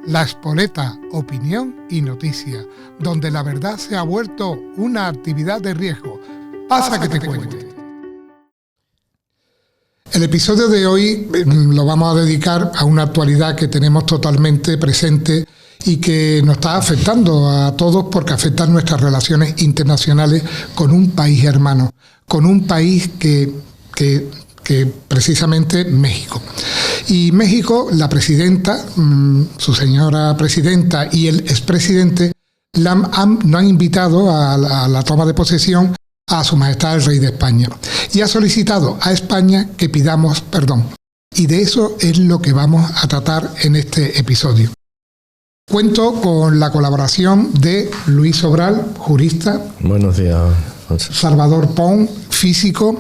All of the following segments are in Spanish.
La Espoleta, opinión y noticia, donde la verdad se ha vuelto una actividad de riesgo. Pasa que te cuente. El episodio de hoy lo vamos a dedicar a una actualidad que tenemos totalmente presente y que nos está afectando a todos porque afecta nuestras relaciones internacionales con un país hermano, con un país que precisamente México. Y México, la presidenta, su señora presidenta y el expresidente nos han invitado a la toma de posesión a Su Majestad el Rey de España y ha solicitado a España que pidamos perdón. Y de eso es lo que vamos a tratar en este episodio. Cuento con la colaboración de Luis Sobral, jurista. Buenos días, Alfonso. Salvador Pons, físico.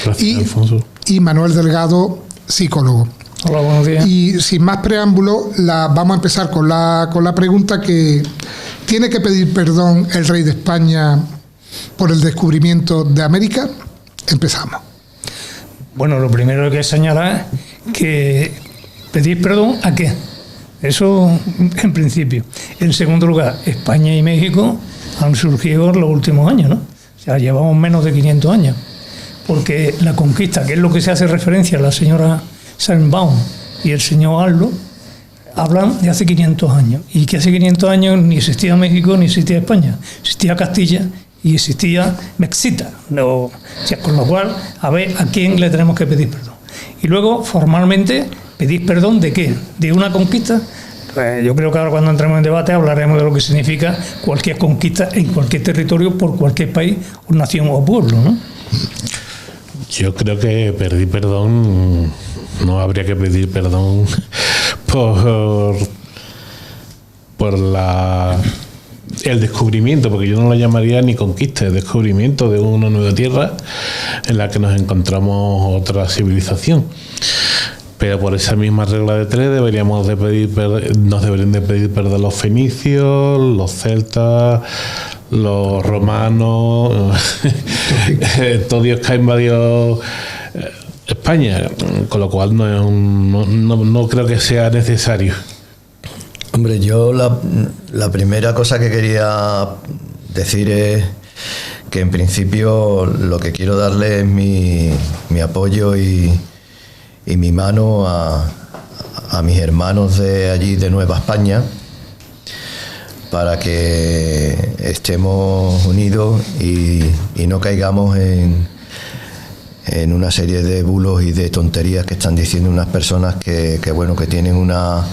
Gracias, Alfonso. Y Manuel Delgado, psicólogo. Hola, buenos días. Y sin más preámbulo, vamos a empezar con la pregunta que ¿tiene que pedir perdón el Rey de España por el descubrimiento de América? Empezamos. Bueno, lo primero que señalar es que pedir perdón ¿a qué? Eso en principio. En segundo lugar, España y México han surgido en los últimos años, ¿no? O sea, llevamos menos de 500 años. Porque la conquista, que es lo que se hace referencia a la señora Sheinbaum y el señor Aldo, hablan de hace 500 años. Y que hace 500 años ni existía México ni existía España. Existía Castilla y existía Mexita. O sea, con lo cual, a ver a quién le tenemos que pedir perdón. Y luego, formalmente, pedir perdón ¿de qué? ¿De una conquista? Pues yo creo que ahora cuando entremos en debate hablaremos de lo que significa cualquier conquista en cualquier territorio por cualquier país, o nación o pueblo, ¿no? Yo creo que pedir perdón, no habría que pedir perdón por el descubrimiento, porque yo no lo llamaría ni conquista, el descubrimiento de una nueva tierra en la que nos encontramos otra civilización. Pero por esa misma regla de tres nos deberían de pedir perdón los fenicios, los celtas, los romanos, todo Dios que ha invadido España, con lo cual no creo que sea necesario. Hombre, yo la primera cosa que quería decir es que en principio lo que quiero darle es mi apoyo y mi mano a mis hermanos de allí de Nueva España, para que estemos unidos y no caigamos en una serie de bulos y de tonterías que están diciendo unas personas que tienen una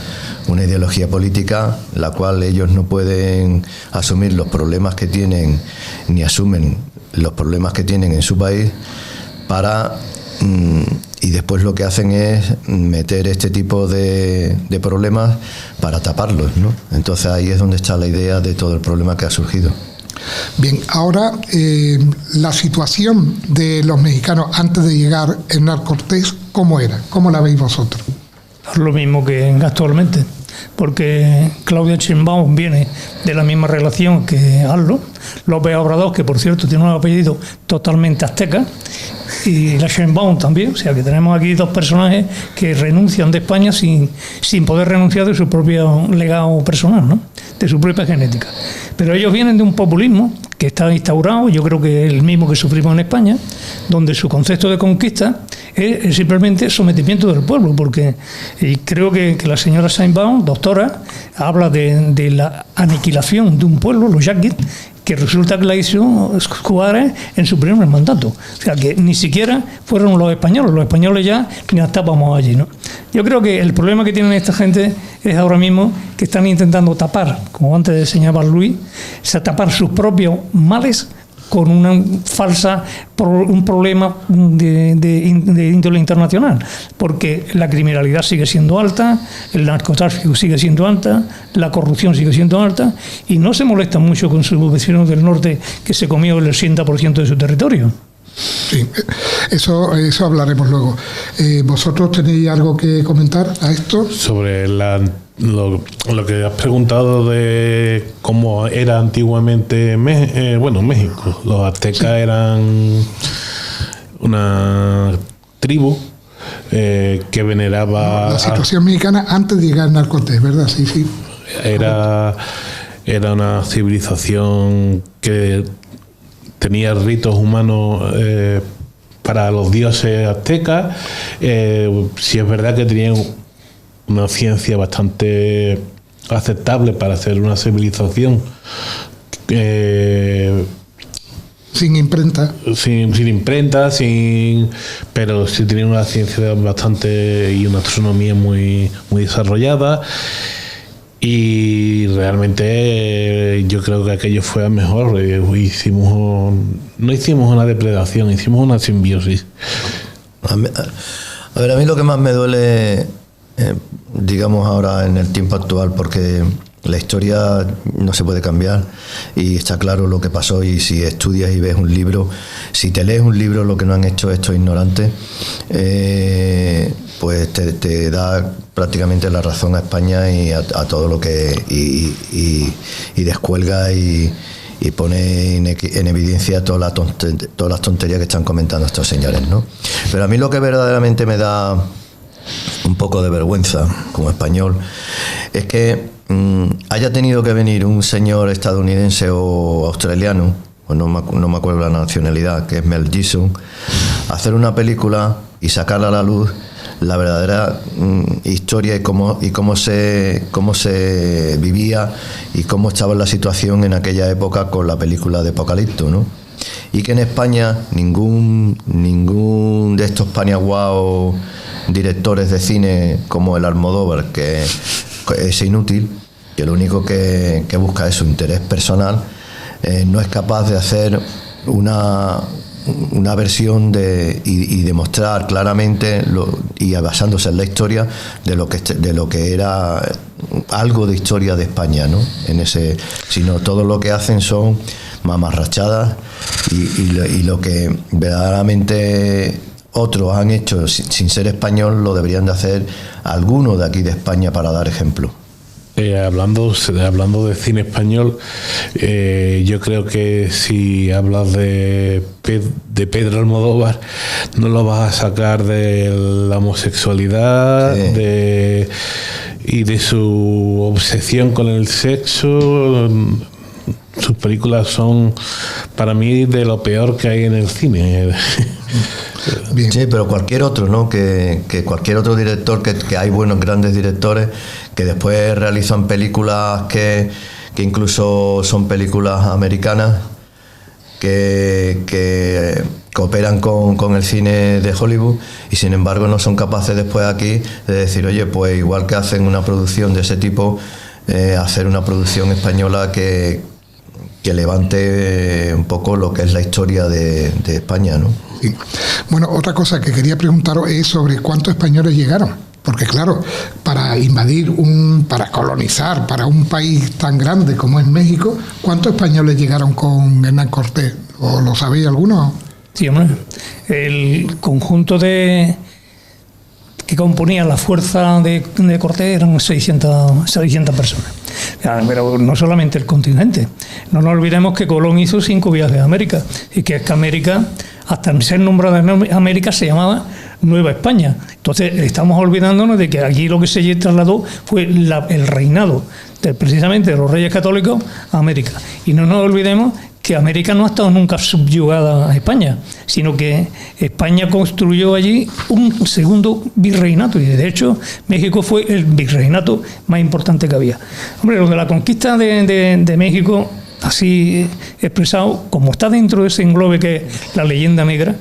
ideología política, la cual ellos no pueden asumir los problemas que tienen, ni asumen los problemas que tienen en su país, y después lo que hacen es meter este tipo de problemas para taparlos, ¿no? Entonces ahí es donde está la idea de todo el problema que ha surgido. Bien, ahora la situación de los mexicanos antes de llegar Hernán Cortés, ¿cómo era? ¿Cómo la veis vosotros? Lo mismo que actualmente, porque Claudia Sheinbaum viene de la misma relación que Aldo, López Obrador, que por cierto tiene un apellido totalmente azteca, y la Sheinbaum también, o sea que tenemos aquí dos personajes que renuncian de España sin poder renunciar de su propio legado personal, ¿no? De su propia genética. Pero ellos vienen de un populismo que está instaurado, yo creo que es el mismo que sufrimos en España, donde su concepto de conquista es simplemente sometimiento del pueblo, porque creo que la señora Sheinbaum, doctora, habla de la aniquilación de un pueblo, los yaquis, que resulta que la hizo Juárez en su primer mandato. O sea, que ni siquiera fueron los españoles ya ni estábamos allí, ¿no? Yo creo que el problema que tienen esta gente es ahora mismo que están intentando tapar, como antes señalaba Luis, tapar sus propios males con un problema de índole internacional, porque la criminalidad sigue siendo alta, el narcotráfico sigue siendo alta, la corrupción sigue siendo alta, y no se molestan mucho con sus vecinos del norte, que se comió el 80% de su territorio. Sí, eso hablaremos luego. ¿Vosotros tenéis algo que comentar a esto? Sobre lo que has preguntado de cómo era antiguamente México. Los aztecas eran una tribu que veneraba... La situación mexicana antes de llegar a Hernán Cortés, ¿verdad? Sí. Era una civilización que tenía ritos humanos para los dioses aztecas. Sí es verdad que tenían una ciencia bastante aceptable para ser una civilización sin imprenta. Sin imprenta, pero sí tenían una ciencia bastante y una astronomía muy, muy desarrollada. Y realmente yo creo que aquello fue mejor. No hicimos una depredación, hicimos una simbiosis. A mí lo que más me duele, digamos ahora en el tiempo actual, porque la historia no se puede cambiar y está claro lo que pasó, y si estudias y ves un libro, si te lees un libro, lo que no han hecho estos ignorantes, pues te da prácticamente la razón a España y a todo lo que y descuelga y pone en evidencia todas las tonterías que están comentando estos señores, ¿no? Pero a mí lo que verdaderamente me da un poco de vergüenza como español es que haya tenido que venir un señor estadounidense o australiano, o no me acuerdo la nacionalidad, que es Mel Gibson, a hacer una película y sacarla a la luz la verdadera historia y cómo se vivía y cómo estaba la situación en aquella época con la película de Apocalipto, ¿no? Y que en España ningún de estos paniaguaos directores de cine como el Almodóvar, que es inútil, que lo único que busca es su interés personal, no es capaz de hacer una versión y demostrar claramente y basándose en la historia de lo que era algo de historia de España, ¿no? Sino todo lo que hacen son mamarrachadas y lo que verdaderamente otros han hecho sin ser español lo deberían de hacer algunos de aquí de España para dar ejemplo. Hablando de cine español, yo creo que si hablas de Pedro Almodóvar, no lo vas a sacar de la homosexualidad, sí, y de su obsesión con el sexo. Sus películas son, para mí, de lo peor que hay en el cine. Bien. Sí, pero cualquier otro, ¿no? Que cualquier otro director, que hay buenos grandes directores que después realizan películas que incluso son películas americanas que cooperan con el cine de Hollywood y sin embargo no son capaces después aquí de decir, oye, pues igual que hacen una producción de ese tipo, hacer una producción española que levante un poco lo que es la historia de España, ¿no? Sí. Bueno, otra cosa que quería preguntaros es sobre cuántos españoles llegaron. Porque claro, para invadir, para colonizar, para un país tan grande como es México, ¿cuántos españoles llegaron con Hernán Cortés? ¿O lo sabéis alguno? Sí, hombre. El conjunto que componía la fuerza de Cortés eran 600 personas. Pero no solamente el continente. No nos olvidemos que Colón hizo 5 viajes a América y que es que América, hasta ser nombrada América, se llamaba Nueva España. Entonces estamos olvidándonos de que aquí lo que se trasladó fue el reinado precisamente de los reyes católicos a América. Y no nos olvidemos que América no ha estado nunca subyugada a España, sino que España construyó allí un segundo virreinato, y de hecho México fue el virreinato más importante que había. Hombre, lo de la conquista de México, así expresado, como está dentro de ese englobe que es la leyenda negra,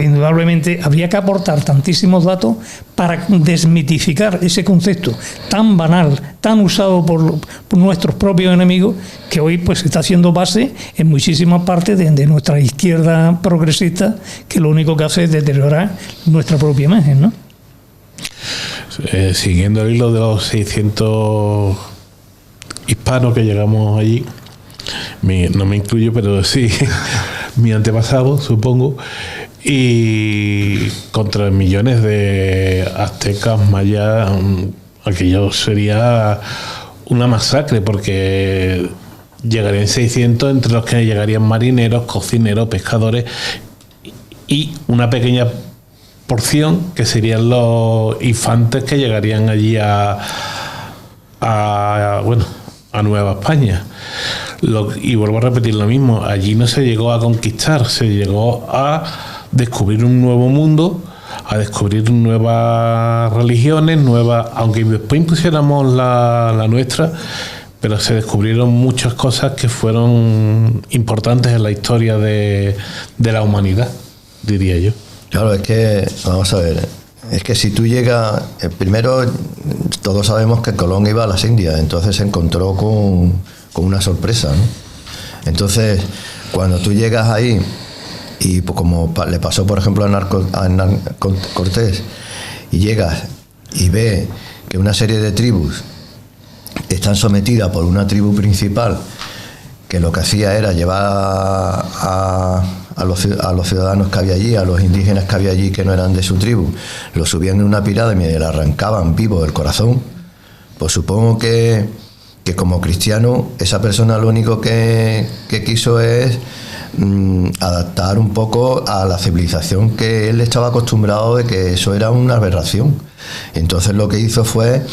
indudablemente habría que aportar tantísimos datos para desmitificar ese concepto tan banal, tan usado por nuestros propios enemigos, que hoy pues está siendo base en muchísimas partes de nuestra izquierda progresista, que lo único que hace es deteriorar nuestra propia imagen, ¿no? Siguiendo el hilo de los 600 hispanos que llegamos allí, no me incluyo, pero sí mi antepasado, supongo, y contra millones de aztecas, mayas, aquello sería una masacre, porque llegarían 600, entre los que llegarían marineros, cocineros, pescadores y una pequeña porción que serían los infantes que llegarían allí a a Nueva España. Y vuelvo a repetir lo mismo, allí no se llegó a conquistar, se llegó a descubrir un nuevo mundo, a descubrir nuevas religiones, aunque después impusiéramos la nuestra, pero se descubrieron muchas cosas que fueron importantes en la historia de la humanidad, diría yo. Claro, es que, vamos a ver, es que si tú llegas, primero todos sabemos que Colón iba a las Indias, entonces se encontró con una sorpresa, ¿no? Entonces, cuando tú llegas ahí, y pues como le pasó por ejemplo a Hernán Cortés, y llegas y ves que una serie de tribus están sometidas por una tribu principal que lo que hacía era llevar a los ciudadanos que había allí, a los indígenas que había allí que no eran de su tribu, los subían en una pirámide y le arrancaban vivo el corazón, pues supongo que como cristiano esa persona lo único que quiso es adaptar un poco a la civilización que él estaba acostumbrado, de que eso era una aberración. Entonces lo que hizo fue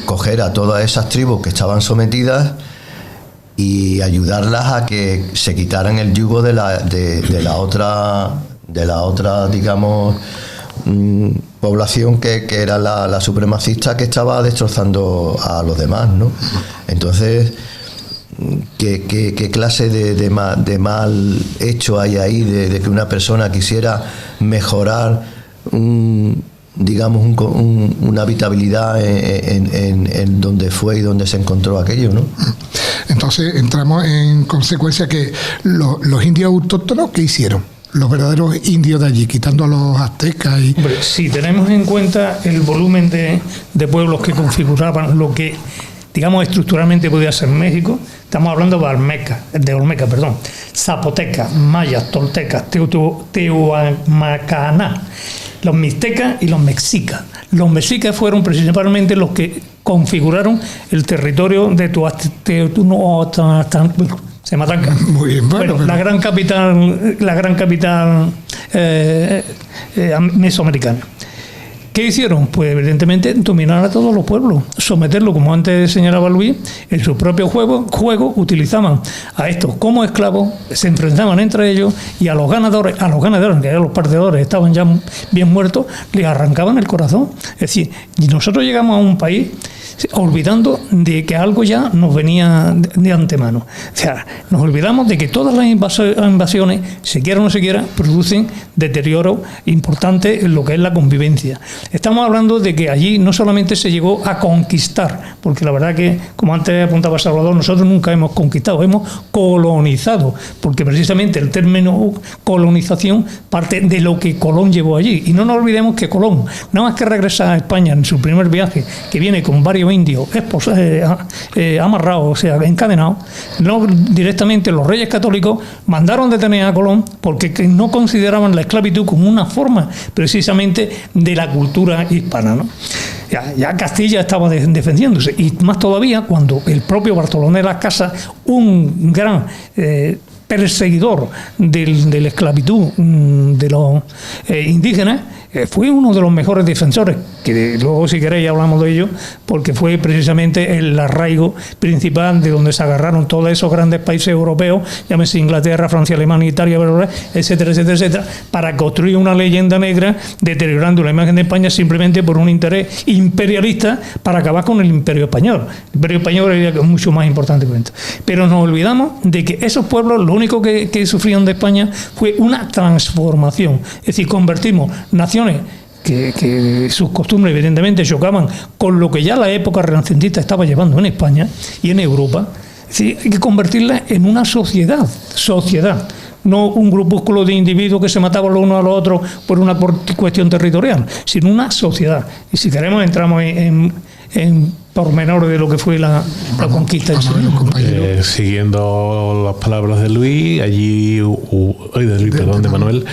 coger a todas esas tribus que estaban sometidas y ayudarlas a que se quitaran el yugo de la otra digamos población que era la supremacista, que estaba destrozando a los demás, ¿no? Entonces, ¿qué clase de mal hecho hay ahí de que una persona quisiera mejorar una habitabilidad en donde fue y donde se encontró aquello, ¿no? Entonces entramos en consecuencia que los indios autóctonos, ¿qué hicieron? Los verdaderos indios de allí, quitando a los aztecas y... Hombre, si tenemos en cuenta el volumen de pueblos que configuraban lo que, digamos, estructuralmente podía ser México, estamos hablando de Olmeca, zapotecas, mayas, toltecas, tehuamacaná, los mixtecas y los mexicas. Los mexicas fueron principalmente los que configuraron el territorio de Sematanca. Muy bien, bueno, la gran capital mesoamericana. ¿Qué hicieron? Pues evidentemente dominar a todos los pueblos, someterlo, como antes señalaba Luis, en su propio juego utilizaban a estos como esclavos, se enfrentaban entre ellos y a los ganadores, que eran los perdedores, estaban ya bien muertos, les arrancaban el corazón. Es decir, nosotros llegamos a un país olvidando de que algo ya nos venía de antemano. O sea, nos olvidamos de que todas las invasiones, se quiera o no se quiera, producen deterioro importante en lo que es la convivencia. Estamos hablando de que allí no solamente se llegó a conquistar, porque la verdad que, como antes apuntaba Salvador, nosotros nunca hemos conquistado, hemos colonizado, porque precisamente el término colonización parte de lo que Colón llevó allí. Y no nos olvidemos que Colón, nada más que regresa a España en su primer viaje, que viene con varios indios amarrados, o sea, encadenados, no directamente los reyes católicos mandaron detener a Colón porque no consideraban la esclavitud como una forma precisamente de la cultura hispana, ¿no? Ya Castilla estaba defendiéndose, y más todavía cuando el propio Bartolomé de las Casas, un gran perseguidor de la esclavitud de los indígenas, fue uno de los mejores defensores, que luego si queréis hablamos de ello, porque fue precisamente el arraigo principal de donde se agarraron todos esos grandes países europeos, llámese Inglaterra, Francia, Alemania, Italia, etcétera, etcétera, etcétera, para construir una leyenda negra deteriorando la imagen de España simplemente por un interés imperialista para acabar con el Imperio Español. El Imperio Español era mucho más importante que esto. Pero nos olvidamos de que esos pueblos, lo único que sufrieron de España fue una transformación, es decir, convertimos naciones que sus costumbres evidentemente chocaban con lo que ya la época renacentista estaba llevando en España y en Europa. Es decir, hay que convertirla en una sociedad, no un grupúsculo de individuos que se mataban los unos a los otros por una cuestión territorial, sino una sociedad. Y si queremos entramos en pormenor de lo que fue la conquista. Siguiendo las palabras de Luis, de Manuel,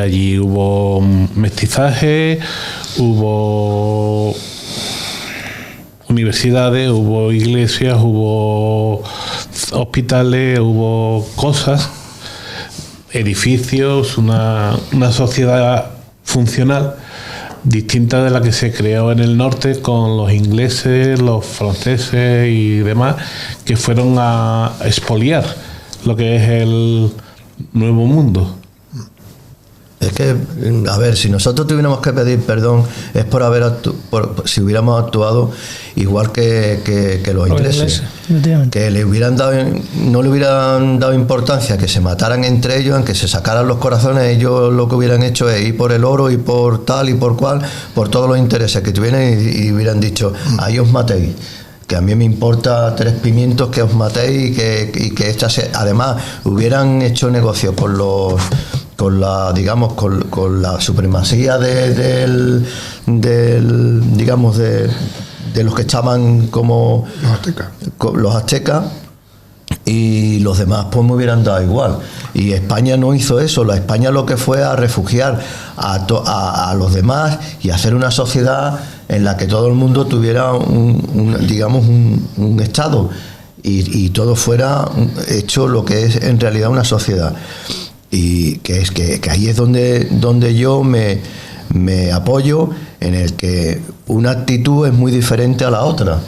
allí hubo mestizaje, hubo universidades, hubo iglesias, hubo hospitales, hubo cosas, edificios, una sociedad funcional distinta de la que se creó en el norte con los ingleses, los franceses y demás, que fueron a expoliar lo que es el Nuevo Mundo. Es que, a ver, si nosotros tuviéramos que pedir perdón es por si hubiéramos actuado igual que los ingleses, que no le hubieran dado importancia, que se mataran entre ellos, en que se sacaran los corazones. Ellos lo que hubieran hecho es ir por el oro y por tal y por cual, por todos los intereses que tuvieran, y hubieran dicho, ahí os matéis, que a mí me importa 3 pimientos que os matéis, y que además hubieran hecho negocio con la supremacía de los que estaban como los aztecas, y los demás pues me hubieran dado igual. Y España no hizo eso. La España lo que fue a refugiar a los demás y hacer una sociedad en la que todo el mundo tuviera un estado, y todo fuera hecho lo que es en realidad una sociedad. Y que ahí es donde yo me apoyo, en el que una actitud es muy diferente a la otra.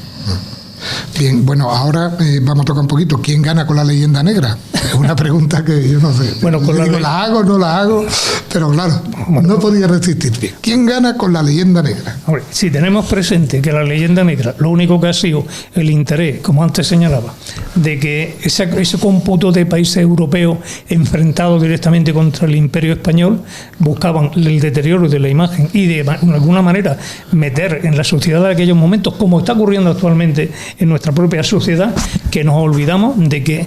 Bien, bueno, ahora vamos a tocar un poquito. ¿Quién gana con la leyenda negra? Es una pregunta que yo no sé. Bueno, ¿la hago o no la hago? Pero claro, no podía resistir. Bien, ¿quién gana con la leyenda negra? Hombre, si tenemos presente que la leyenda negra, lo único que ha sido el interés, como antes señalaba, de que ese cómputo de países europeos enfrentados directamente contra el Imperio Español buscaban el deterioro de la imagen y de alguna manera meter en la sociedad de aquellos momentos, como está ocurriendo actualmente en nuestra propia sociedad, que nos olvidamos de que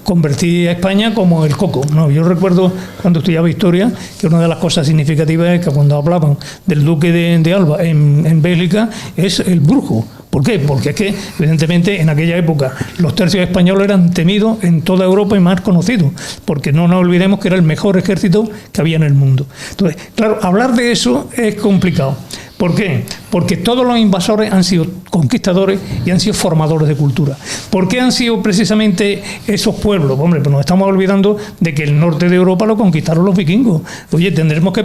convertir a España como el coco, ¿no? Yo recuerdo cuando estudiaba historia que una de las cosas significativas es que cuando hablaban del duque de Alba en Bélgica es el brujo. ¿Por qué? Porque es que, evidentemente, en aquella época los tercios españoles eran temidos en toda Europa y más conocidos, porque no nos olvidemos que era el mejor ejército que había en el mundo. Entonces, claro, hablar de eso es complicado. ¿Por qué? Porque todos los invasores han sido conquistadores y han sido formadores de cultura. ¿Por qué han sido precisamente esos pueblos? Hombre, pues nos estamos olvidando de que el norte de Europa lo conquistaron los vikingos. Oye, tendremos que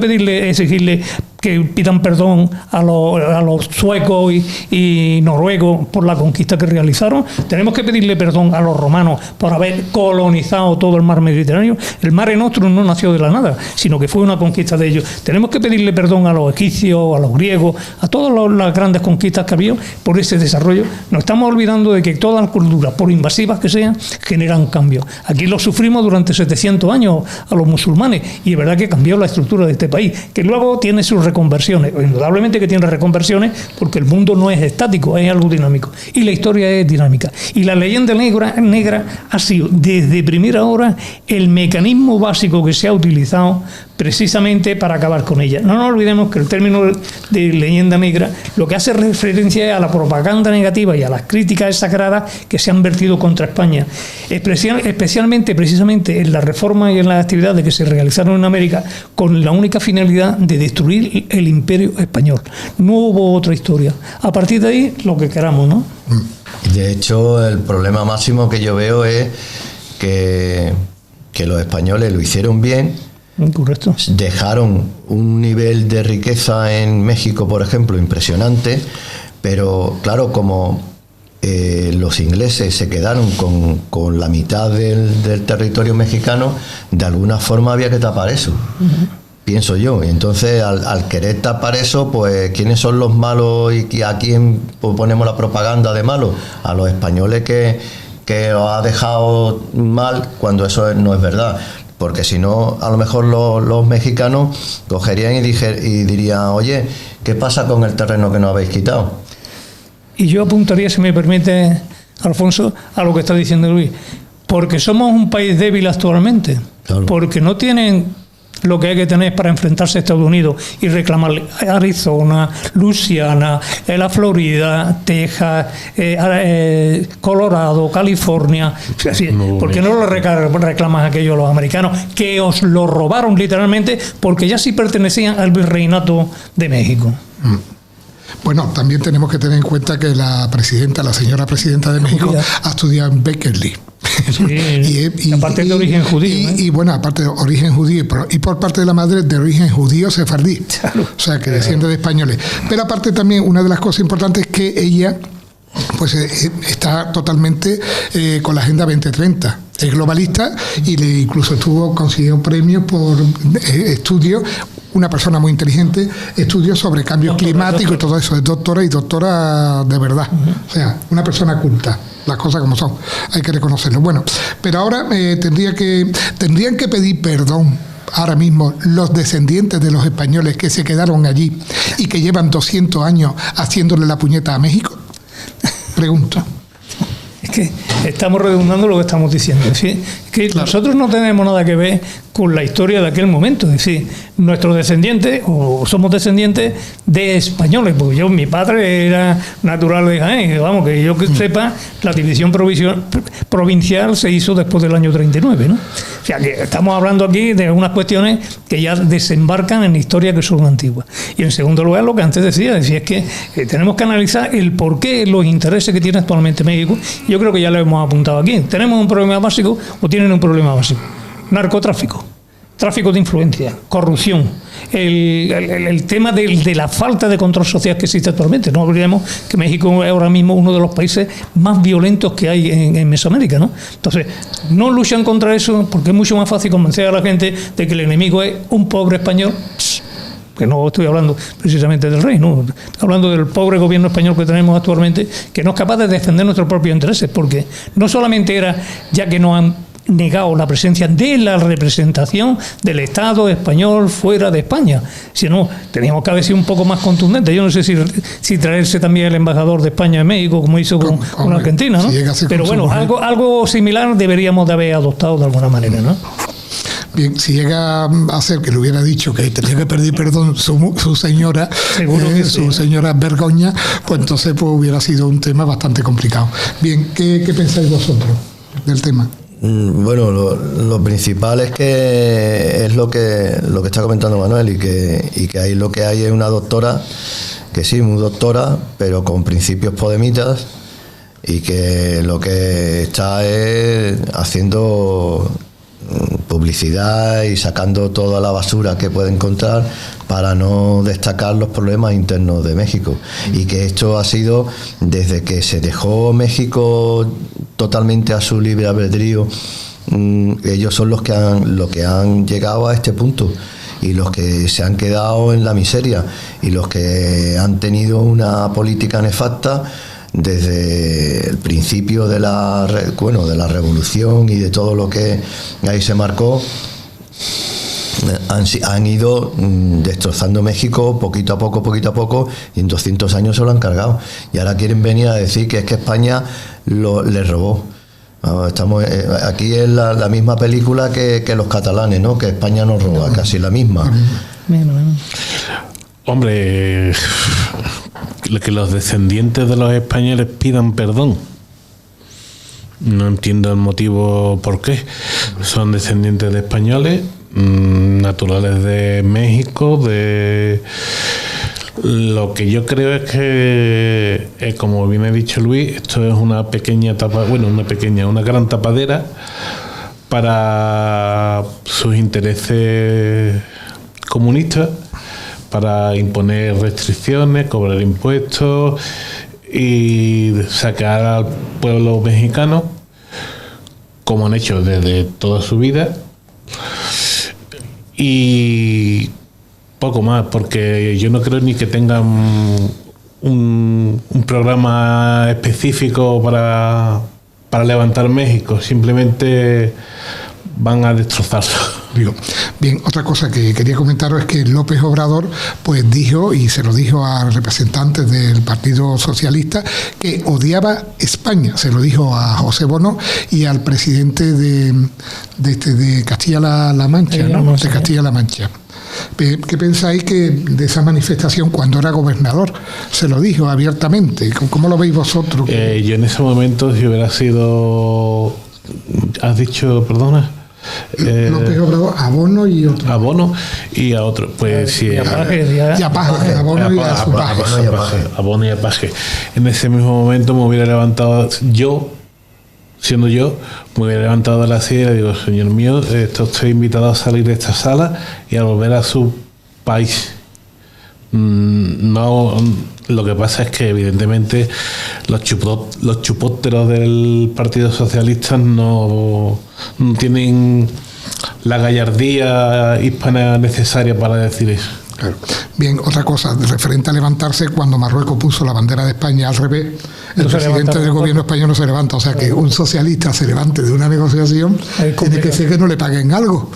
exigirle que pidan perdón a los suecos y noruegos por la conquista que realizaron. Tenemos que pedirle perdón a los romanos por haber colonizado todo el mar Mediterráneo. El Mare Nostrum no nació de la nada, sino que fue una conquista de ellos. Tenemos que pedirle perdón a los egipcios, a los griegos, a todas las grandes conquistas que había por ese desarrollo. Nos estamos olvidando de que todas las culturas, por invasivas que sean, generan cambios. Aquí lo sufrimos durante 700 años a los musulmanes, y es verdad que cambió la estructura de este país, que luego tiene sus reconversiones, indudablemente que tiene reconversiones, porque el mundo no es estático, es algo dinámico, y la historia es dinámica. Y la leyenda negra ha sido desde primera hora el mecanismo básico que se ha utilizado precisamente para acabar con ella. No nos olvidemos que el término de leyenda negra lo que hace referencia es a la propaganda negativa y a las críticas exageradas que se han vertido contra España, especialmente precisamente en la reforma y en las actividades que se realizaron en América, con la única finalidad de destruir el Imperio Español. No hubo otra historia. A partir de ahí, lo que queramos, ¿no? De hecho, el problema máximo que yo veo es que los españoles lo hicieron bien. Correcto. Dejaron un nivel de riqueza en México, por ejemplo, impresionante, pero claro, como los ingleses se quedaron con la mitad del territorio mexicano, de alguna forma había que tapar eso. Pienso yo. Entonces, al querer tapar eso, pues ¿quiénes son los malos y a quién ponemos la propaganda de malos? A los españoles que lo ha dejado mal, cuando eso no es verdad. Porque si no, a lo mejor los mexicanos cogerían y dirían, oye, ¿qué pasa con el terreno que nos habéis quitado? Y yo apuntaría, si me permite, Alfonso, a lo que está diciendo Luis. Porque somos un país débil actualmente. Claro. Porque no tienen lo que hay que tener para enfrentarse a Estados Unidos y reclamarle Arizona, Luisiana, la Florida, Texas, Colorado, California. ¿Por qué no lo reclaman aquellos los americanos que os lo robaron literalmente, porque ya sí pertenecían al virreinato de México? Bueno, también tenemos que tener en cuenta que la señora presidenta de México ha estudiado en Berkeley. Sí, aparte de origen judío. Y bueno, aparte de origen judío y por parte de la madre de origen judío sefardí. Claro. O sea, que desciende de españoles. Pero aparte también, una de las cosas importantes es que ella pues está totalmente con la Agenda 2030. Es globalista y incluso consiguió premios por estudios. Una persona muy inteligente, estudios sobre cambios climáticos y todo eso. Es doctora y doctora de verdad. O sea, una persona culta. Las cosas como son. Hay que reconocerlo. Bueno, pero ahora tendrían que pedir perdón ahora mismo los descendientes de los españoles que se quedaron allí y que llevan 200 años haciéndole la puñeta a México. Pregunto. Es que estamos redundando lo que estamos diciendo. Es decir, que claro, nosotros no tenemos nada que ver con la historia de aquel momento. Es decir, nuestros descendientes, o somos descendientes de españoles, porque mi padre era natural de Jaén. Vamos, que yo que sepa, la división provincial se hizo después del año 39, ¿no? O sea, que estamos hablando aquí de algunas cuestiones que ya desembarcan en historia que son antiguas. Y en segundo lugar, lo que antes decía es que tenemos que analizar el porqué, los intereses que tiene actualmente México. Yo creo que ya lo hemos apuntado aquí. ¿Tenemos un problema básico o tienen un problema básico? Narcotráfico, tráfico de influencia, corrupción, el tema de la falta de control social que existe actualmente. No olvidemos que México es ahora mismo uno de los países más violentos que hay en Mesoamérica, ¿no? Entonces, no luchan contra eso porque es mucho más fácil convencer a la gente de que el enemigo es un pobre español. Que no estoy hablando precisamente del rey, no, estoy hablando del pobre gobierno español que tenemos actualmente, que no es capaz de defender nuestros propios intereses, porque no solamente era ya que nos han negado la presencia de la representación del Estado español fuera de España, sino teníamos que haber sido un poco más contundentes. Yo no sé si traerse también el embajador de España en México, como hizo con Argentina, ¿no? Pero bueno, algo similar deberíamos de haber adoptado de alguna manera, ¿no? Bien, si llega a ser que le hubiera dicho que tenía que pedir perdón su señora, su señora Bergoña, pues entonces pues hubiera sido un tema bastante complicado. Bien, ¿qué pensáis vosotros del tema? Bueno, lo principal es que es lo que está comentando Manuel y que ahí lo que hay es una doctora, que sí, muy doctora, pero con principios podemitas, y que lo que está es haciendo publicidad y sacando toda la basura que puede encontrar para no destacar los problemas internos de México, y que esto ha sido desde que se dejó México totalmente a su libre albedrío. Ellos son los que han llegado a este punto, y los que se han quedado en la miseria, y los que han tenido una política nefasta desde el principio de la revolución y de todo lo que ahí se marcó. Han ido destrozando México poquito a poco, y en 200 años se lo han cargado, y ahora quieren venir a decir que es que España les robó. Estamos aquí es la misma película que los catalanes, ¿no? Que España nos roba, casi la misma. Hombre, que los descendientes de los españoles pidan perdón, no entiendo el motivo por qué. Son descendientes de españoles, naturales de México. Lo que yo creo es que, como bien ha dicho Luis, esto es una pequeña tapa, una gran tapadera para sus intereses comunistas, para imponer restricciones, cobrar impuestos y sacar al pueblo mexicano, como han hecho desde toda su vida, y poco más, porque yo no creo ni que tengan un programa específico para levantar México. Simplemente van a destrozarlo. Bien, otra cosa que quería comentaros es que López Obrador pues dijo, y se lo dijo a representantes del Partido Socialista, que odiaba España. Se lo dijo a José Bono y al presidente de Castilla-La Mancha, ¿no? De Castilla-La Mancha. ¿Qué pensáis que de esa manifestación cuando era gobernador? Se lo dijo abiertamente. ¿Cómo lo veis vosotros? Yo en ese momento, si hubiera sido... ¿Has dicho, perdona? López Obrador, a Bono y otro. A Bono y a otro. Pues sí. Y a Paje. A Bono y a su Paje. A Bono y a Paje. En ese mismo momento me hubiera levantado yo, siendo yo, me hubiera levantado de la silla y le digo, señor mío, está usted invitado a salir de esta sala y a volver a su país. No, lo que pasa es que evidentemente los chupópteros del Partido Socialista no tienen la gallardía hispana necesaria para decir eso. Claro. Bien, otra cosa, referente a levantarse, cuando Marruecos puso la bandera de España al revés, el presidente del gobierno español no se levanta. O sea, que un socialista se levante de una negociación tiene que ser que no le paguen algo,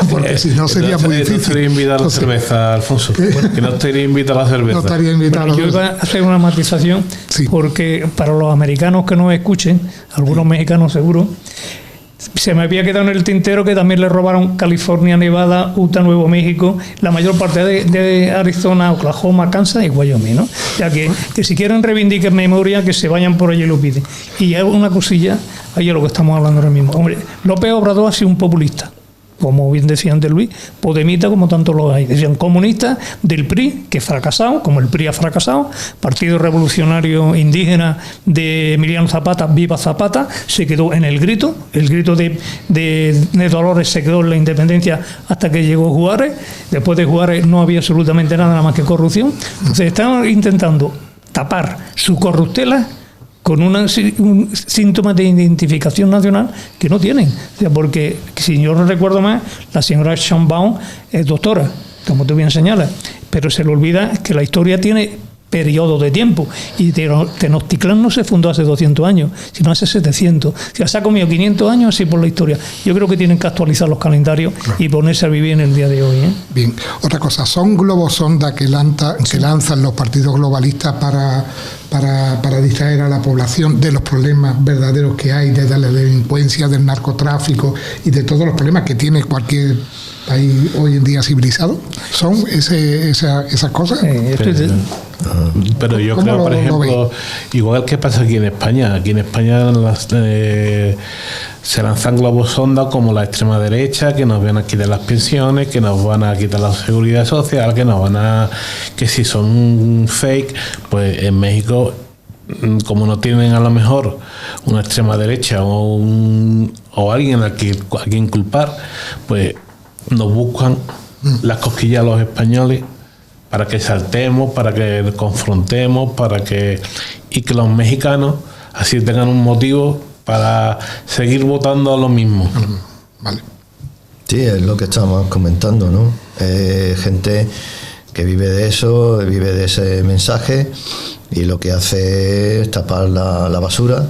porque si no sería muy difícil. No estaría invitado a la cerveza, Alfonso. Que no estaría invitado a la cerveza. No estaría invitado. Bueno, yo iba a hacer una matización, sí, porque para los americanos que nos escuchen, algunos mexicanos seguro, se me había quedado en el tintero que también le robaron California, Nevada, Utah, Nuevo México, la mayor parte de Arizona, Oklahoma, Kansas y Wyoming, ¿no? Ya que si quieren reivindicar memoria, que se vayan por allí y lo piden. Y hay una cosilla, ahí es lo que estamos hablando ahora mismo. Hombre, López Obrador ha sido un populista, como bien decía antes Luis, podemita como tanto lo hay. Decían comunista del PRI, que fracasado, como el PRI ha fracasado, Partido Revolucionario Indígena de Emiliano Zapata, viva Zapata, se quedó en el grito de Dolores se quedó en la independencia hasta que llegó Juárez. Después de Juárez no había absolutamente nada más que corrupción. Entonces estaban intentando tapar su corruptela con un síntoma de identificación nacional que no tienen. O sea, porque, si yo no recuerdo más, la señora Sheinbaum es doctora, como tú bien señalas, pero se le olvida que la historia tiene periodo de tiempo, y Tenochtitlán no se fundó hace 200 años, sino hace 700. O sea, se ha comido 500 años así por la historia. Yo creo que tienen que actualizar los calendarios, claro, y ponerse a vivir en el día de hoy, ¿eh? Bien, otra cosa, ¿son globosondas que lanzan los partidos globalistas para distraer a la población de los problemas verdaderos que hay, de la delincuencia, del narcotráfico y de todos los problemas que tiene cualquier país hoy en día civilizado? ¿Son esas cosas? Pero yo creo, por ejemplo, igual que pasa aquí en España se lanzan globos sonda como la extrema derecha, que nos van a quitar las pensiones, que nos van a quitar la seguridad social, que si son fake. Pues en México, como no tienen a lo mejor una extrema derecha o alguien a quien culpar, pues nos buscan las cosquillas a los españoles para que saltemos, para que confrontemos, y que los mexicanos así tengan un motivo para seguir votando a lo mismo. Vale. Sí, es lo que estamos comentando, ¿no? Gente que vive de eso, vive de ese mensaje, y lo que hace es tapar la basura.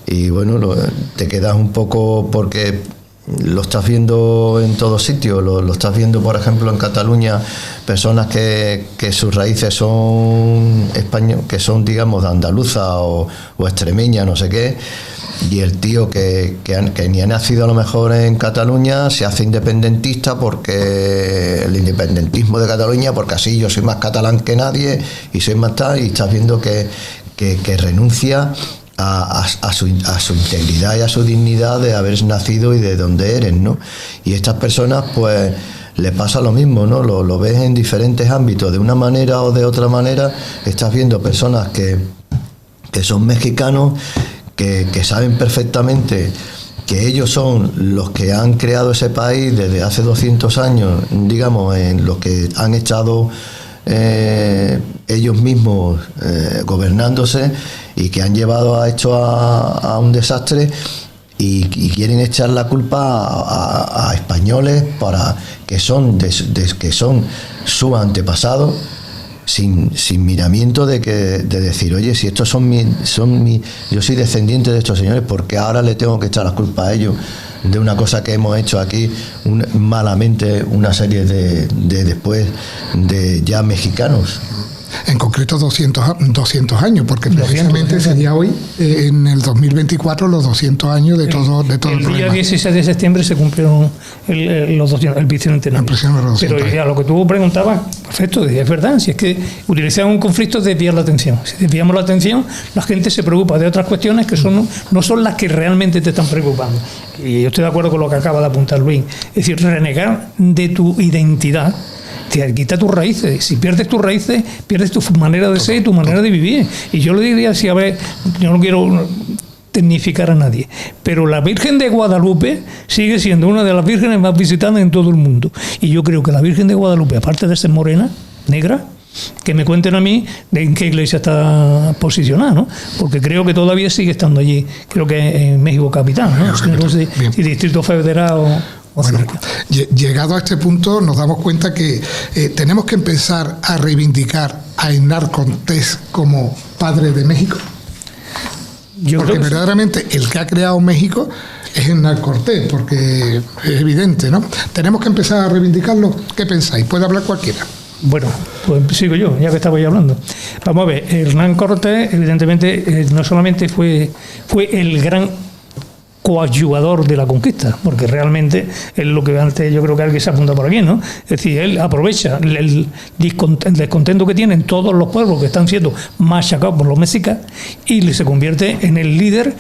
Y bueno, te quedas un poco, porque lo estás viendo en todos sitios. Lo estás viendo, por ejemplo, en Cataluña, personas que sus raíces son españolas, que son, digamos, de andaluza o extremeña, no sé qué, y el tío que ni ha nacido a lo mejor en Cataluña se hace independentista, porque el independentismo de Cataluña, porque así yo soy más catalán que nadie y soy más tal, y estás viendo que renuncia a su integridad y a su dignidad de haber nacido y de dónde eres, ¿no? Y estas personas, pues, les pasa lo mismo, ¿no? Lo ves en diferentes ámbitos, de una manera o de otra manera. Estás viendo personas que son mexicanos, que saben perfectamente que ellos son los que han creado ese país desde hace 200 años, digamos, en los que han estado ellos mismos gobernándose, y que han llevado a esto a un desastre, y quieren echar la culpa a españoles que son sus antepasados, sin miramiento de decir, oye, si estos yo soy descendiente de estos señores, ¿por qué ahora le tengo que echar la culpa a ellos de una cosa que hemos hecho aquí malamente una serie de después de ya mexicanos? En concreto 200 años, porque precisamente sería hoy, en el 2024, los 200 años de todo el problema. El día 16 de septiembre se cumplieron los 200, el bicentenario. Pero ya lo que tú preguntabas, perfecto, es verdad, si es que utilizar un conflicto es desviar la atención. Si desviamos la atención, la gente se preocupa de otras cuestiones que no son las que realmente te están preocupando. Y yo estoy de acuerdo con lo que acaba de apuntar Luis. Es decir, renegar de tu identidad te quita tus raíces. Si pierdes tus raíces, pierdes tu manera de ser y tu manera de vivir. Y yo le diría así, a ver, yo no quiero tecnificar a nadie. Pero la Virgen de Guadalupe sigue siendo una de las vírgenes más visitadas en todo el mundo. Y yo creo que la Virgen de Guadalupe, aparte de ser morena, negra, que me cuenten a mí de en qué iglesia está posicionada, ¿no? Porque creo que todavía sigue estando allí, creo que en México capital, ¿no? No sé si Distrito Federal o bueno, llegado a este punto nos damos cuenta que tenemos que empezar a reivindicar a Hernán Cortés como padre de México. Porque verdaderamente el que ha creado México es Hernán Cortés, porque es evidente, ¿no? Tenemos que empezar a reivindicarlo. ¿Qué pensáis? Puede hablar cualquiera. Bueno, pues sigo yo, ya que estaba yo hablando. Vamos a ver, Hernán Cortés, evidentemente, no solamente fue el gran coadyuvador de la conquista, porque realmente es lo que antes yo creo que alguien se apunta por aquí, ¿no? Es decir, él aprovecha el descontento que tienen todos los pueblos que están siendo machacados por los mexicas y se convierte en el líder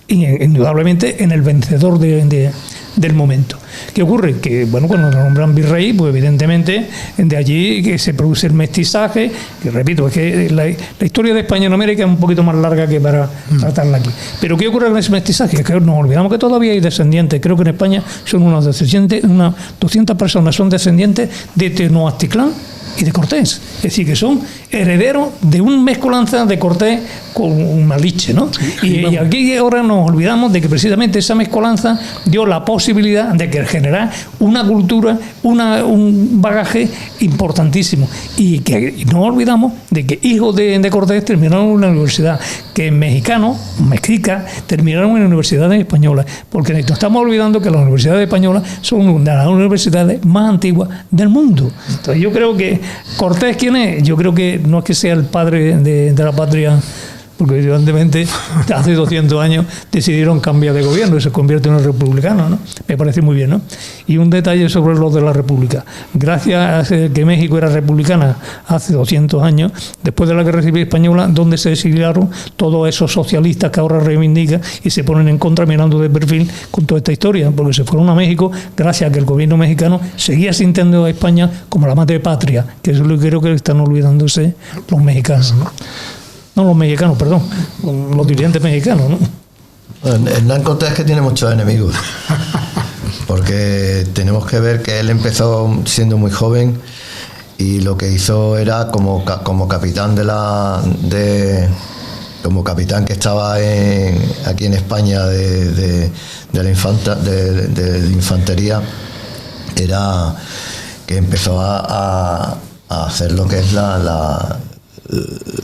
y indudablemente en el vencedor del momento. ¿Qué ocurre? Que bueno, cuando nos nombran virrey, pues evidentemente de allí que se produce el mestizaje, que repito, es que la historia de España en América es un poquito más larga que para tratarla aquí. Pero ¿qué ocurre con ese mestizaje? Es que nos olvidamos que todavía hay descendientes, creo que en España son unas 200 personas son descendientes de Tenochtitlán y de Cortés, es decir, que son herederos de un mezcolanza de Cortés con Malinche, ¿no? Y aquí ahora nos olvidamos de que precisamente esa mezcolanza dio la posibilidad de generar una cultura, un bagaje importantísimo, y que no olvidamos de que hijos de Cortés terminaron en una universidad, que mexicanos, terminaron en universidades españolas, porque nos estamos olvidando que las universidades españolas son una de las universidades más antiguas del mundo. Entonces yo creo que Cortés, ¿quién es? Yo creo que no es que sea el padre de la patria, porque evidentemente hace 200 años decidieron cambiar de gobierno y se convierte en un republicano, ¿no? Me parece muy bien, ¿no? Y un detalle sobre los de la República. Gracias a que México era republicana hace 200 años, después de la Guerra Civil Española, donde se exiliaron todos esos socialistas que ahora reivindican y se ponen en contra mirando de perfil con toda esta historia, porque se fueron a México gracias a que el gobierno mexicano seguía sintiendo a España como la madre patria, que eso es lo que creo que están olvidándose los mexicanos, ¿no? No los mexicanos, perdón, los dirigentes mexicanos, ¿no? Hernán Cortés es que tiene muchos enemigos, porque tenemos que ver que él empezó siendo muy joven y lo que hizo era como capitán como capitán que estaba aquí en España de la infantería, era que empezó a hacer lo que es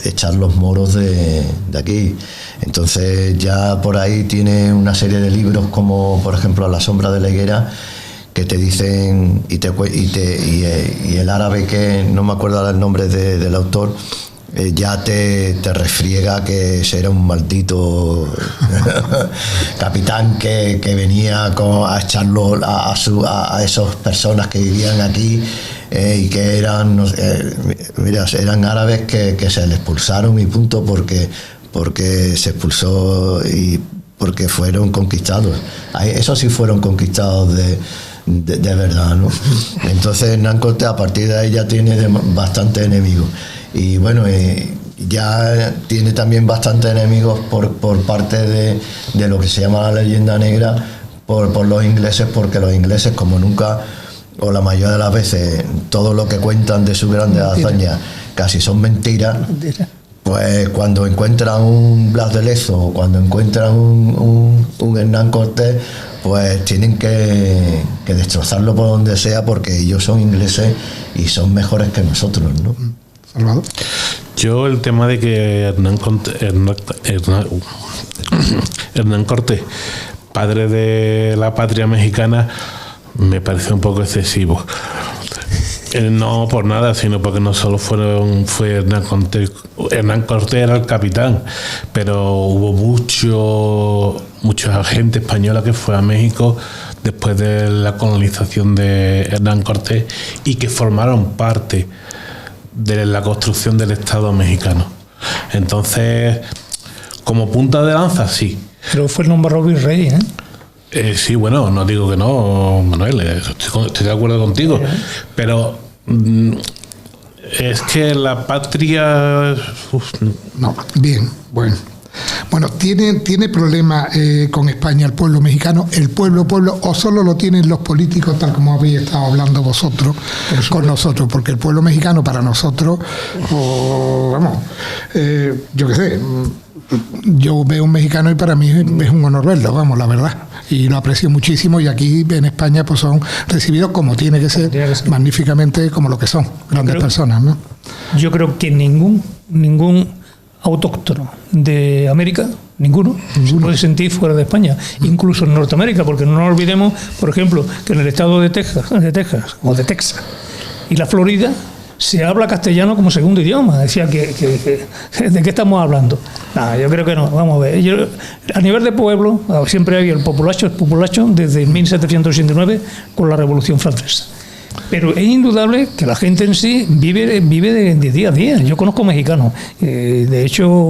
echar los moros de aquí. Entonces ya por ahí tiene una serie de libros como por ejemplo A la sombra de la higuera, que te dicen y el árabe, que no me acuerdo ahora el nombre del autor, ya te refriega que ese era un maldito capitán que venía a echarlo a esas personas que vivían aquí, y que eran eran árabes que se les expulsaron y punto, porque se expulsó y porque fueron conquistados. Esos sí fueron conquistados de verdad, ¿no? Entonces Hernán Cortés a partir de ahí ya tiene bastante enemigos. Y bueno, ya tiene también bastantes enemigos por parte de lo que se llama la leyenda negra por los ingleses, porque los ingleses, como nunca, o la mayoría de las veces, todo lo que cuentan de sus grandes hazañas casi son mentiras, pues cuando encuentran un Blas de Lezo o cuando encuentran un Hernán Cortés, pues tienen que destrozarlo por donde sea, porque ellos son ingleses y son mejores que nosotros, ¿no? Salvador. Yo el tema de que Hernán Cortés, padre de la patria mexicana, me parece un poco excesivo. No por nada, sino porque no solo fue Hernán Cortés. Hernán Cortés era el capitán, pero hubo mucha gente española que fue a México después de la colonización de Hernán Cortés y que formaron parte de la construcción del Estado mexicano. Entonces, como punta de lanza, sí. Pero fue nombrado virrey, ¿eh? Sí, bueno, no digo que no, Manuel, estoy de acuerdo contigo, pero es que la patria... No, bien, bueno. Bueno, ¿tiene problemas con España el pueblo mexicano, el pueblo, o solo lo tienen los políticos, tal como habéis estado hablando vosotros con nosotros? Porque el pueblo mexicano para nosotros, yo qué sé, yo veo un mexicano y para mí es un honor verlo, la verdad, y lo aprecio muchísimo, y aquí en España pues son recibidos como tiene que ser, magníficamente, como lo que son, grandes personas, ¿no? Yo creo que ningún autóctono de América, ninguno se puede sentir fuera de España, incluso en Norteamérica, porque no nos olvidemos, por ejemplo, que en el estado de Texas y la Florida se habla castellano como segundo idioma. Decía que ¿de qué estamos hablando? Nada, yo creo que no. Vamos a ver. A nivel de pueblo, siempre hay el populacho desde 1789 con la Revolución Francesa. Pero es indudable que la gente en sí vive de día a día. Yo conozco mexicanos. De hecho,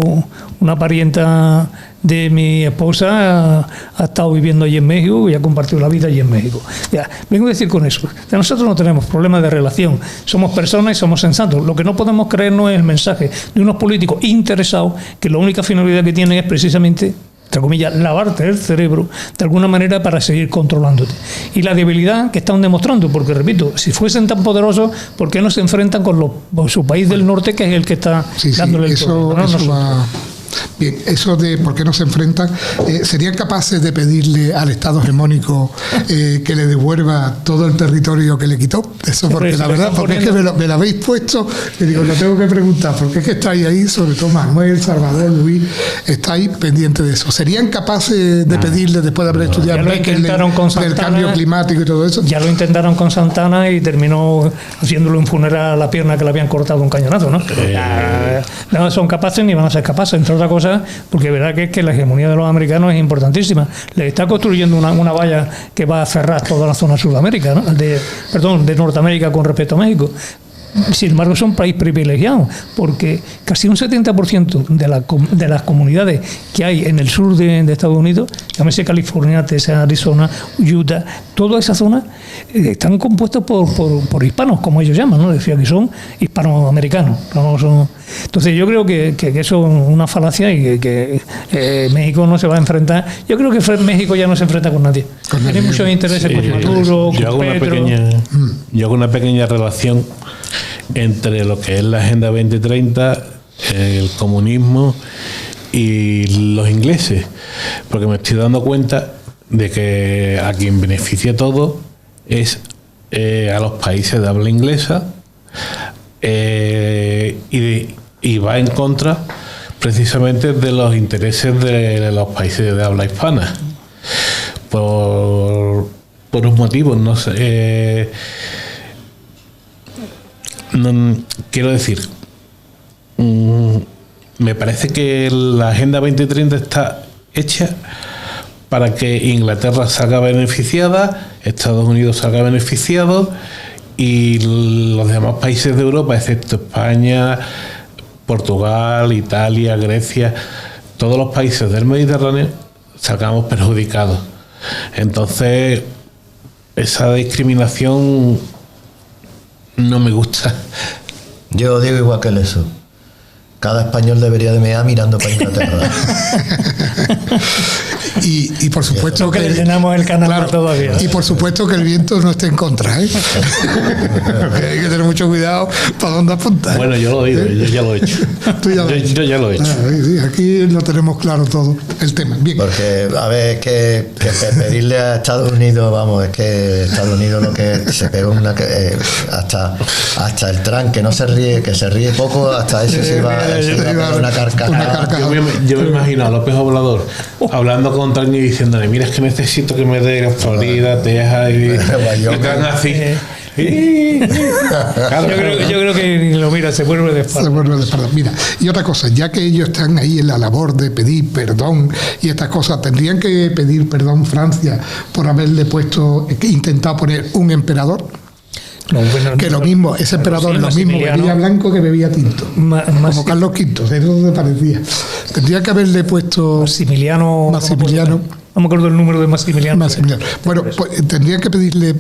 una parienta de mi esposa ha estado viviendo allí en México y ha compartido la vida allí en México. Ya, vengo a decir con eso, que nosotros no tenemos problemas de relación, somos personas y somos sensatos. Lo que no podemos creernos es el mensaje de unos políticos interesados que la única finalidad que tienen es precisamente, entre comillas, lavarte el cerebro de alguna manera para seguir controlándote. Y la debilidad que están demostrando, porque repito, si fuesen tan poderosos, ¿por qué no se enfrentan con su país del norte, que es el que está dándole el poder? Eso va. Bien, eso de por qué no se enfrentan, ¿serían capaces de pedirle al Estado hegemónico que le devuelva todo el territorio que le quitó? Eso, porque la verdad, porque es que me lo habéis puesto, y digo, lo tengo que preguntar, porque es que estáis ahí, sobre todo Manuel, Salvador, Luis, estáis pendientes de eso. ¿Serían capaces de pedirle, después de haber estudiado el cambio climático y todo eso? Ya lo intentaron con Santana y terminó haciéndole un funeral a la pierna que le habían cortado un cañonazo, ¿no? No son capaces ni van a ser capaces, entre otras cosas, porque verdad que es que la hegemonía de los americanos es importantísima. Le está construyendo una valla que va a cerrar toda la zona de Sudamérica, ¿no? de Norteamérica con respecto a México. Sin embargo, son un país privilegiado, porque casi un 70% de las comunidades que hay en el sur de Estados Unidos, llámese California, Texas, Arizona, Utah, toda esa zona están compuestos por hispanos, como ellos llaman, ¿no? Decía que son hispanoamericanos. No son. Entonces yo creo que eso es una falacia y que México no se va a enfrentar. Yo creo que México ya no se enfrenta con nadie. Tiene muchos intereses con Maduro, con Petro. Yo hago una pequeña relación entre lo que es la Agenda 2030, el comunismo y los ingleses, porque me estoy dando cuenta de que a quien beneficia todo es a los países de habla inglesa, y va en contra precisamente de los intereses de los países de habla hispana, por unos motivos, no sé. Quiero decir, me parece que la Agenda 2030 está hecha para que Inglaterra salga beneficiada, Estados Unidos salga beneficiado y los demás países de Europa, excepto España, Portugal, Italia, Grecia, todos los países del Mediterráneo salgamos perjudicados. Entonces, esa discriminación no me gusta. Yo digo igual que eso. Cada español debería de mear mirando para Inglaterra. Y por supuesto que le llenamos el canal todavía. Y por supuesto que el viento no esté en contra, ¿eh? Que hay que tener mucho cuidado para dónde apuntar. Bueno, yo lo digo, yo ya lo he hecho. Yo ya lo he hecho. Sí, aquí lo tenemos claro todo, el tema. Bien. Porque, a ver, que pedirle a Estados Unidos, vamos, es que Estados Unidos lo que se pega hasta el Trump, que no se ríe, que se ríe poco, hasta ese se va a una carcajada. Yo me imagino a López Obrador hablando con Trump y diciéndole, mira, es que necesito que me dé Florida, Texas y Trump así. Claro, yo creo que ni lo mira, se vuelve de espalda. Mira, y otra cosa, ya que ellos están ahí en la labor de pedir perdón y estas cosas, tendrían que pedir perdón Francia por haberle intentado poner un emperador. No, bueno, que lo mismo, ese emperador, lo mismo, bebía blanco que bebía tinto, como Carlos V, eso te parecía. Tendría que haberle puesto Maximiliano. no me acuerdo el número de Maximiliano. Bueno, pues, tendría que pedirle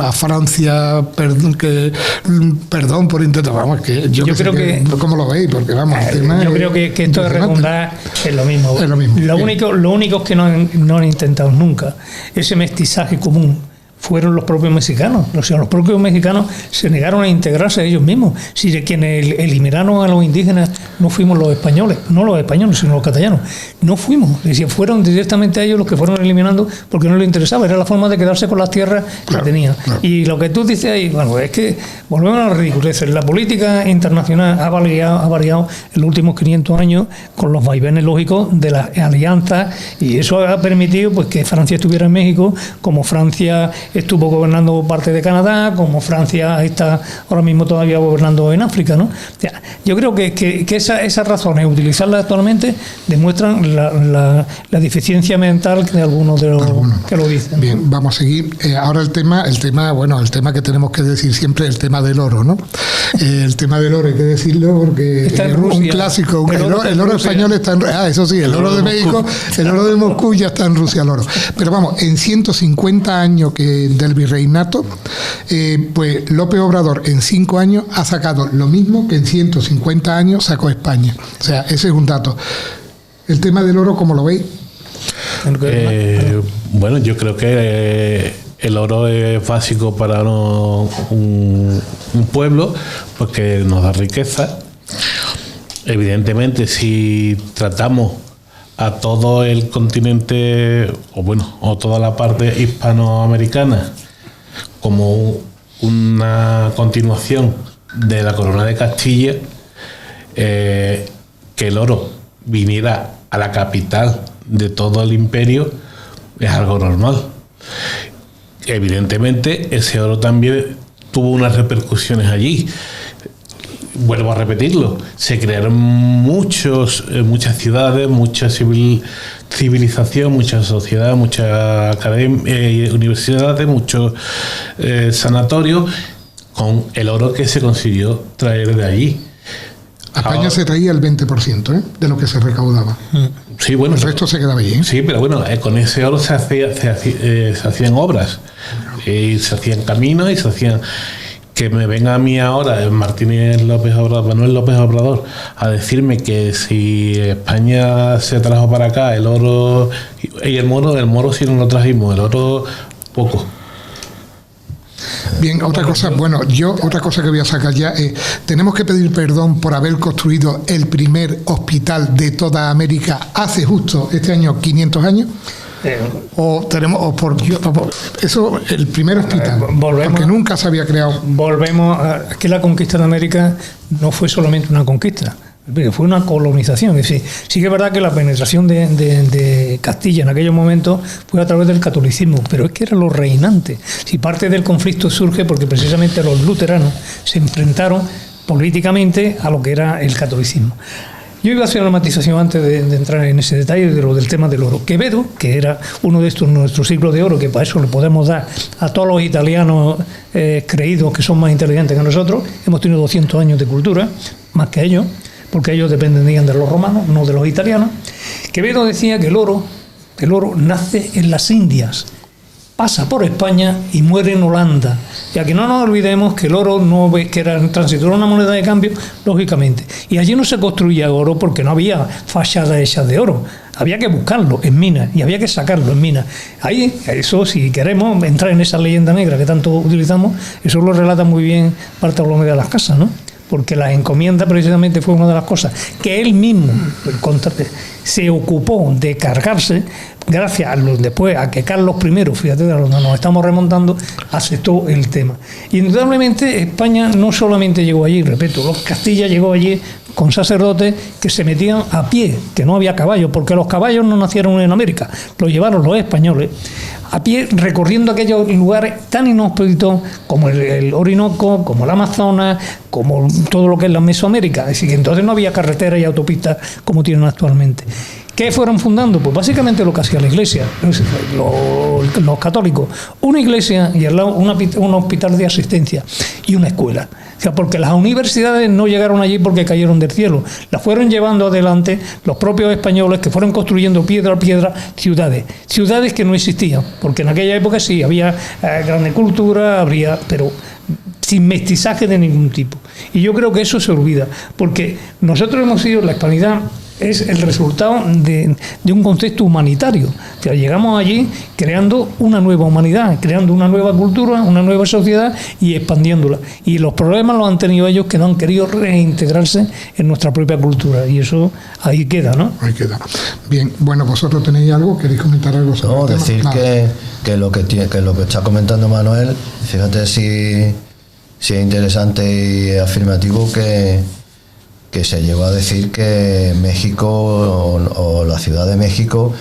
a Francia perdón por intentar, vamos, que yo creo que ¿cómo lo veis? Porque vamos, yo creo que esto de redundar es lo mismo. Es lo mismo. Lo único que no han intentado nunca ese mestizaje común fueron los propios mexicanos. O sea, los propios mexicanos se negaron a integrarse a ellos mismos. Si de quienes eliminaron a los indígenas no fuimos los españoles, no los españoles, sino los castellanos. No fuimos. Es decir, fueron directamente a ellos los que fueron eliminando porque no les interesaba. Era la forma de quedarse con las tierras que tenían. Claro. Y lo que tú dices ahí, bueno, es que volvemos a la ridiculez. La política internacional ha variado en los últimos 500 años con los vaivenes lógicos de las alianzas, y eso ha permitido pues que Francia estuviera en México, como Francia estuvo gobernando parte de Canadá, como Francia está ahora mismo todavía gobernando en África, ¿no? O sea, yo creo que esas razones, utilizarlas actualmente, demuestran la deficiencia mental de algunos de los que lo dicen. Bien, vamos a seguir. Ahora el tema que tenemos que decir siempre, el tema del oro, ¿no? El tema del oro hay que decirlo porque es un clásico. El oro español está en... eso sí, el oro de México, el oro de Moscú ya está en Rusia, el oro. Pero vamos, en 150 años del virreinato, pues López Obrador en 5 años ha sacado lo mismo que en 150 años sacó España. O sea, ese es un dato. El tema del oro, ¿cómo lo veis? Bueno, yo creo que el oro es básico para un pueblo porque nos da riqueza. Evidentemente, si tratamos a todo el continente, o toda la parte hispanoamericana como una continuación de la corona de Castilla, que el oro viniera a la capital de todo el imperio es algo normal. Evidentemente ese oro también tuvo unas repercusiones allí. Vuelvo a repetirlo, se crearon muchas ciudades, mucha civilización, mucha sociedad, muchas universidades, muchos sanatorios con el oro que se consiguió traer de allí. A España se traía el 20% de lo que se recaudaba. Sí, bueno, el resto se quedaba allí. Sí, pero bueno, con ese oro se hacían obras, y se hacían caminos y se hacían... Que me venga a mí ahora Manuel López Obrador a decirme que si España se trajo para acá el oro y el moro sí no lo trajimos, el oro poco. Bien, otra cosa que voy a sacar ya es, tenemos que pedir perdón por haber construido el primer hospital de toda América hace justo este año 500 años. Eso, el primer hospital, porque nunca se había creado. Volvemos a que la conquista de América no fue solamente una conquista, fue una colonización. Es decir, sí que es verdad que la penetración de Castilla en aquellos momentos fue a través del catolicismo, pero es que era lo reinante. Si parte del conflicto surge porque precisamente los luteranos se enfrentaron políticamente a lo que era el catolicismo. Yo iba a hacer una matización antes de entrar en ese detalle del tema del oro. Quevedo, que era uno de nuestros siglos de oro, que para eso le podemos dar a todos los italianos creídos que son más inteligentes que nosotros. Hemos tenido 200 años de cultura, más que ellos, porque ellos dependían de los romanos, no de los italianos. Quevedo decía que el oro nace en las Indias, pasa por España y muere en Holanda. Ya que no nos olvidemos que el oro que era en tránsito, era una moneda de cambio, lógicamente. Y allí no se construía oro porque no había fachadas hechas de oro. Había que buscarlo en minas y había que sacarlo en minas. Ahí, eso, si queremos entrar en esa leyenda negra que tanto utilizamos, eso lo relata muy bien Bartolomé de las Casas, ¿no? Porque la encomienda precisamente fue una de las cosas que él mismo se ocupó de cargarse, gracias después a que Carlos I, fíjate de donde nos estamos remontando, aceptó el tema. Y indudablemente España no solamente llegó allí, repito, Castilla llegó allí con sacerdotes que se metían a pie, que no había caballos, porque los caballos no nacieron en América, los llevaron los españoles, a pie recorriendo aquellos lugares tan inhóspitos como el Orinoco, como el Amazonas, como todo lo que es la Mesoamérica. Es decir, que entonces no había carreteras y autopistas como tienen actualmente. ¿Qué fueron fundando? Pues básicamente lo que hacía la Iglesia, los católicos. Una iglesia y al lado un hospital de asistencia y una escuela. O sea, porque las universidades no llegaron allí porque cayeron del cielo. Las fueron llevando adelante los propios españoles, que fueron construyendo piedra a piedra ciudades. Ciudades que no existían, porque en aquella época sí, había grande cultura, pero sin mestizaje de ningún tipo. Y yo creo que eso se olvida, porque nosotros hemos sido, la hispanidad es el resultado de un concepto humanitario. O sea, llegamos allí creando una nueva humanidad, creando una nueva cultura, una nueva sociedad y expandiéndola. Y los problemas los han tenido ellos, que no han querido reintegrarse en nuestra propia cultura. Y eso ahí queda, ¿no? Ahí queda. Bien, bueno, ¿vosotros tenéis algo? ¿Queréis comentar algo sobre el tema? Decir que lo que está comentando Manuel, fíjate si es interesante y afirmativo que se llegó a decir que México o la Ciudad de México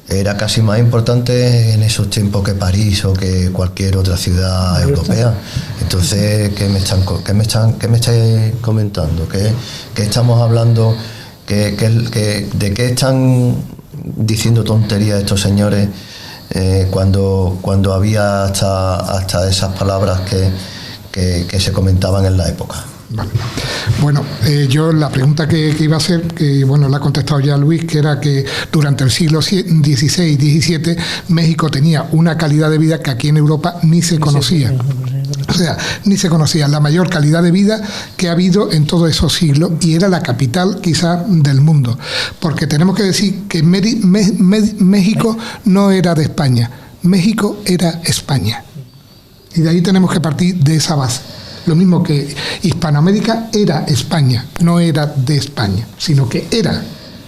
era casi más importante en esos tiempos que París o que cualquier otra ciudad europea. Entonces, ¿qué me estáis comentando? ¿Qué estamos hablando? ¿De qué están diciendo tonterías estos señores cuando había hasta esas palabras que se comentaban en la época? Vale. Bueno, yo la pregunta que iba a hacer, que bueno, la ha contestado ya Luis, que era que durante el siglo XVI y XVII México tenía una calidad de vida que aquí en Europa ni se conocía. O sea, ni se conocía la mayor calidad de vida que ha habido en todos esos siglos, y era la capital quizá del mundo. Porque tenemos que decir que México no era de España, México era España. Y de ahí tenemos que partir de esa base. Lo mismo que Hispanoamérica era España, no era de España, sino que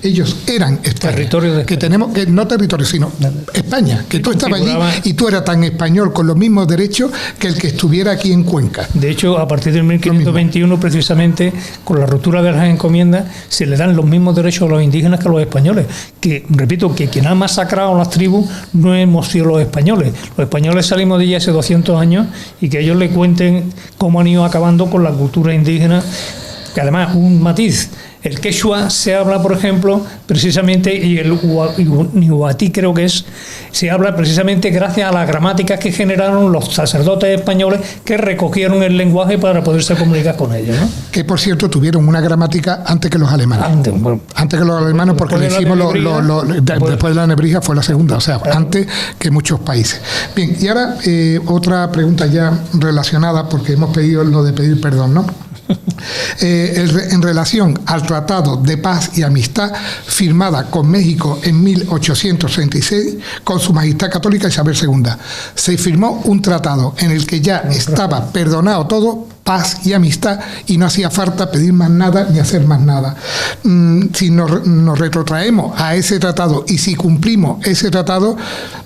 ellos eran España. Territorio de España. Que tenemos, que no territorio, sino España, que tú estabas allí y tú eras tan español con los mismos derechos que el que estuviera aquí en Cuenca. De hecho, a partir del 1521, precisamente, con la ruptura de las encomiendas, se le dan los mismos derechos a los indígenas que a los españoles. Que, repito, que quien ha masacrado a las tribus no hemos sido los españoles. Los españoles salimos de allí hace 200 años, y que ellos le cuenten cómo han ido acabando con la cultura indígena, que además, un matiz, el quechua se habla, por ejemplo, precisamente, y el nihuatí creo que se habla precisamente gracias a las gramáticas que generaron los sacerdotes españoles, que recogieron el lenguaje para poderse comunicar con ellos, ¿no? Que, por cierto, tuvieron una gramática antes que los alemanes. Antes que los alemanes, porque le hicimos después de la nebrija fue la segunda, o sea, antes que muchos países. Bien, y ahora otra pregunta ya relacionada, porque hemos pedido lo de pedir perdón, ¿no? En relación al Tratado de Paz y Amistad firmada con México en 1836 con Su Majestad Católica Isabel II. Se firmó un tratado en el que ya estaba perdonado todo, paz y amistad, y no hacía falta pedir más nada ni hacer más nada. Si nos retrotraemos a ese tratado y si cumplimos ese tratado,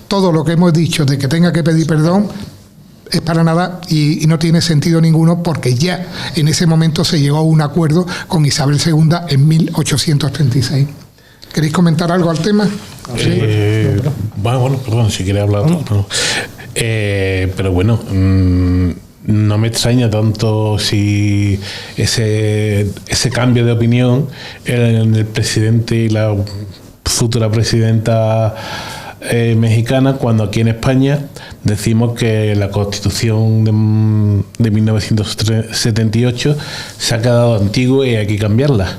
todo lo que hemos dicho de que tenga que pedir perdón es para nada y no tiene sentido ninguno, porque ya en ese momento se llegó a un acuerdo con Isabel II en 1836. ¿Queréis comentar algo al tema? Bueno, perdón, si queréis hablar. No. Pero bueno, no me extraña tanto si ese cambio de opinión en el presidente y la futura presidenta mexicana, cuando aquí en España decimos que la Constitución de 1978 se ha quedado antigua y hay que cambiarla.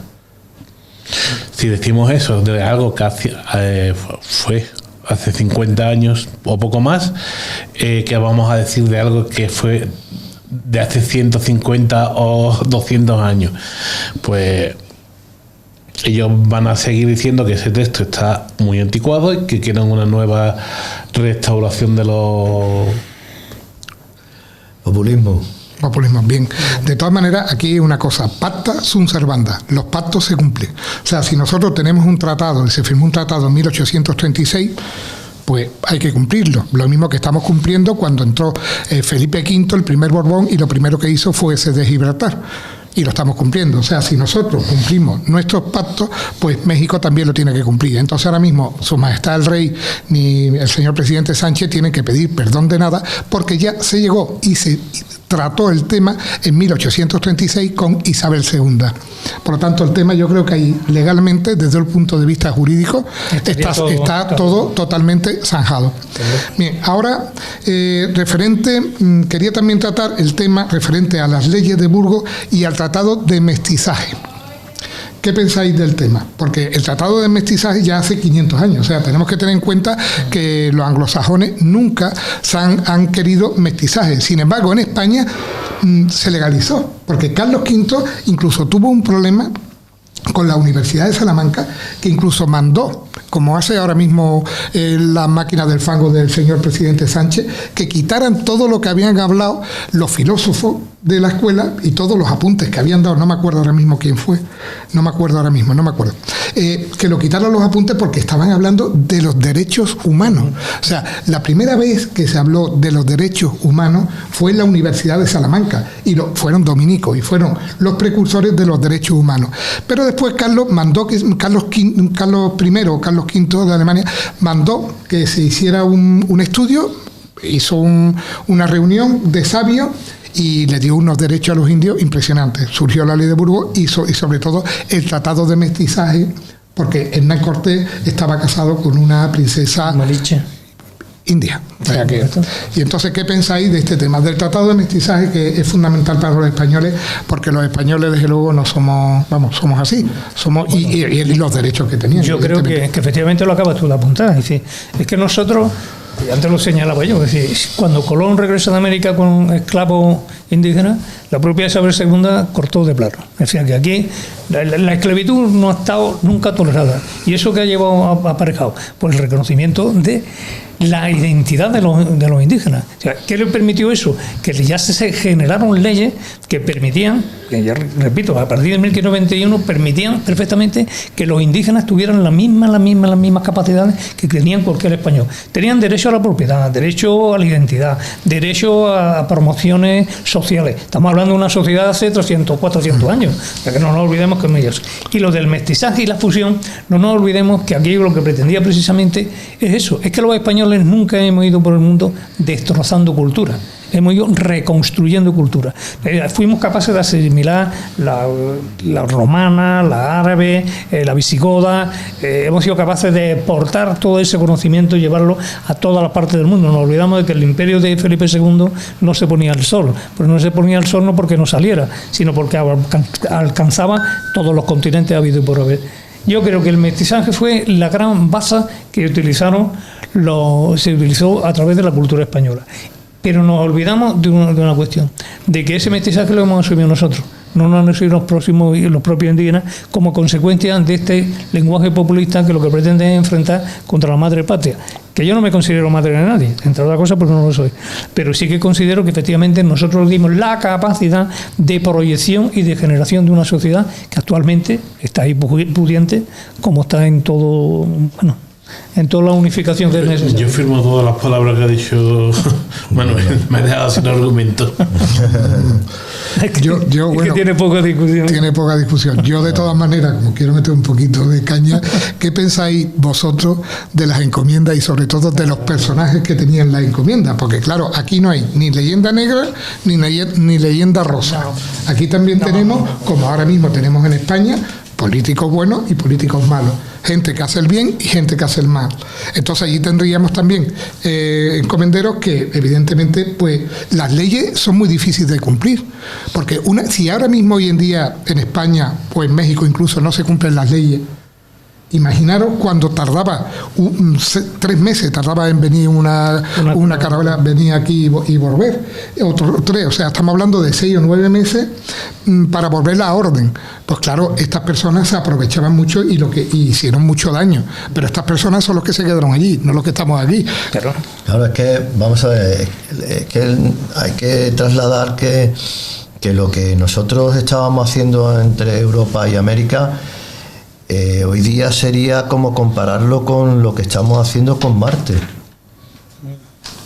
Si decimos eso de algo que fue hace 50 años o poco más, que vamos a decir de algo que fue de hace 150 o 200 años, pues ellos van a seguir diciendo que ese texto está muy anticuado y que quieren una nueva restauración de los populismo, bien. De todas maneras, aquí hay una cosa: pacta sunt servanda, los pactos se cumplen. O sea, si nosotros tenemos un tratado, y se firmó un tratado en 1836, pues hay que cumplirlo. Lo mismo que estamos cumpliendo cuando entró Felipe V, el primer Borbón, y lo primero que hizo fue ese de Gibraltar. Y lo estamos cumpliendo. O sea, si nosotros cumplimos nuestros pactos, pues México también lo tiene que cumplir. Entonces ahora mismo Su Majestad el Rey ni el señor presidente Sánchez tienen que pedir perdón de nada, porque ya se llegó y se trató el tema en 1836 con Isabel II. Por lo tanto, el tema yo creo que ahí legalmente, desde el punto de vista jurídico, está todo totalmente zanjado. Bien, ahora quería también tratar el tema referente a las leyes de Burgos y al tratado de mestizaje. ¿Qué pensáis del tema? Porque el tratado de mestizaje ya hace 500 años, o sea, tenemos que tener en cuenta que los anglosajones nunca han querido mestizaje. Sin embargo, en España se legalizó, porque Carlos V incluso tuvo un problema con la Universidad de Salamanca, que incluso mandó, como hace ahora mismo la máquina del fango del señor presidente Sánchez, que quitaran todo lo que habían hablado los filósofos de la escuela y todos los apuntes que habían dado, no me acuerdo ahora mismo quién fue, que lo quitaran los apuntes porque estaban hablando de los derechos humanos. O sea, la primera vez que se habló de los derechos humanos fue en la Universidad de Salamanca, y fueron dominicos y fueron los precursores de los derechos humanos. Pero después Carlos V de Alemania mandó que se hiciera un estudio, hizo una reunión de sabios y le dio unos derechos a los indios impresionantes. Surgió la ley de Burgos y sobre todo el tratado de mestizaje, porque Hernán Cortés estaba casado con una princesa Maliche india. O sea y entonces, ¿qué pensáis de este tema del tratado de mestizaje, que es fundamental para los españoles? Porque los españoles, desde luego, no somos así, y los derechos que tenían. Yo creo que efectivamente lo acabas tú de apuntar. Es decir, es que nosotros, y antes lo señalaba yo, es decir, cuando Colón regresa de América con esclavos indígenas, la propia Isabel II cortó de plano. Es decir, que aquí la esclavitud no ha estado nunca tolerada. ¿Y eso que ha llevado aparejado? Pues el reconocimiento de la identidad de los indígenas. O sea, ¿qué le permitió eso? Que ya se generaron leyes que permitían, que ya repito, a partir de 1591 permitían perfectamente que los indígenas tuvieran las mismas capacidades que tenían cualquier español. Tenían derecho a la propiedad, derecho a la identidad, derecho a promociones sociales. Estamos hablando de una sociedad de hace 300, 400 años, para que no nos olvidemos que ellos. Y lo del mestizaje y la fusión, no nos olvidemos que aquí lo que pretendía precisamente es eso, es que los españoles nunca hemos ido por el mundo destrozando cultura, hemos ido reconstruyendo cultura. Fuimos capaces de asimilar la romana, la árabe, la visigoda, hemos sido capaces de exportar todo ese conocimiento y llevarlo a todas las partes del mundo. Nos olvidamos de que el imperio de Felipe II no se ponía al sol, pero no se ponía al sol no porque no saliera, sino porque alcanzaba todos los continentes habidos y por haber. Yo creo que el mestizaje fue la gran base que se utilizó a través de la cultura española. Pero nos olvidamos de una cuestión, de que ese mestizaje lo hemos asumido nosotros, no nos han asumido los propios indígenas, como consecuencia de este lenguaje populista que lo que pretende es enfrentar contra la madre patria. Que yo no me considero madre de nadie, entre otras cosas porque no lo soy, pero sí que considero que efectivamente nosotros dimos la capacidad de proyección y de generación de una sociedad que actualmente está ahí pudiente, como está en todo, en toda la unificación que es necesaria. Yo firmo todas las palabras que ha dicho Manuel, me ha dejado sin argumento. Es que tiene poca discusión. Tiene poca discusión. Yo, de todas maneras, como quiero meter un poquito de caña, ¿qué pensáis vosotros de las encomiendas y sobre todo de los personajes que tenían las encomiendas? Porque claro, aquí no hay ni leyenda negra ni leyenda rosa. Aquí también tenemos, como ahora mismo tenemos en España, políticos buenos y políticos malos, gente que hace el bien y gente que hace el mal. Entonces allí tendríamos también encomenderos que evidentemente pues las leyes son muy difíciles de cumplir, porque si ahora mismo hoy en día en España o en México incluso no se cumplen las leyes, imaginaros cuando tardaba 3 meses tardaba en venir una caravana, venir aquí y volver, otros 3, o sea, estamos hablando de 6 o 9 meses para volver a orden. Pues claro, estas personas se aprovechaban mucho y hicieron mucho daño, pero estas personas son los que se quedaron allí, no los que estamos aquí. Claro, es que, vamos a ver, es que hay que trasladar que lo que nosotros estábamos haciendo entre Europa y América, hoy día sería como compararlo con lo que estamos haciendo con Marte.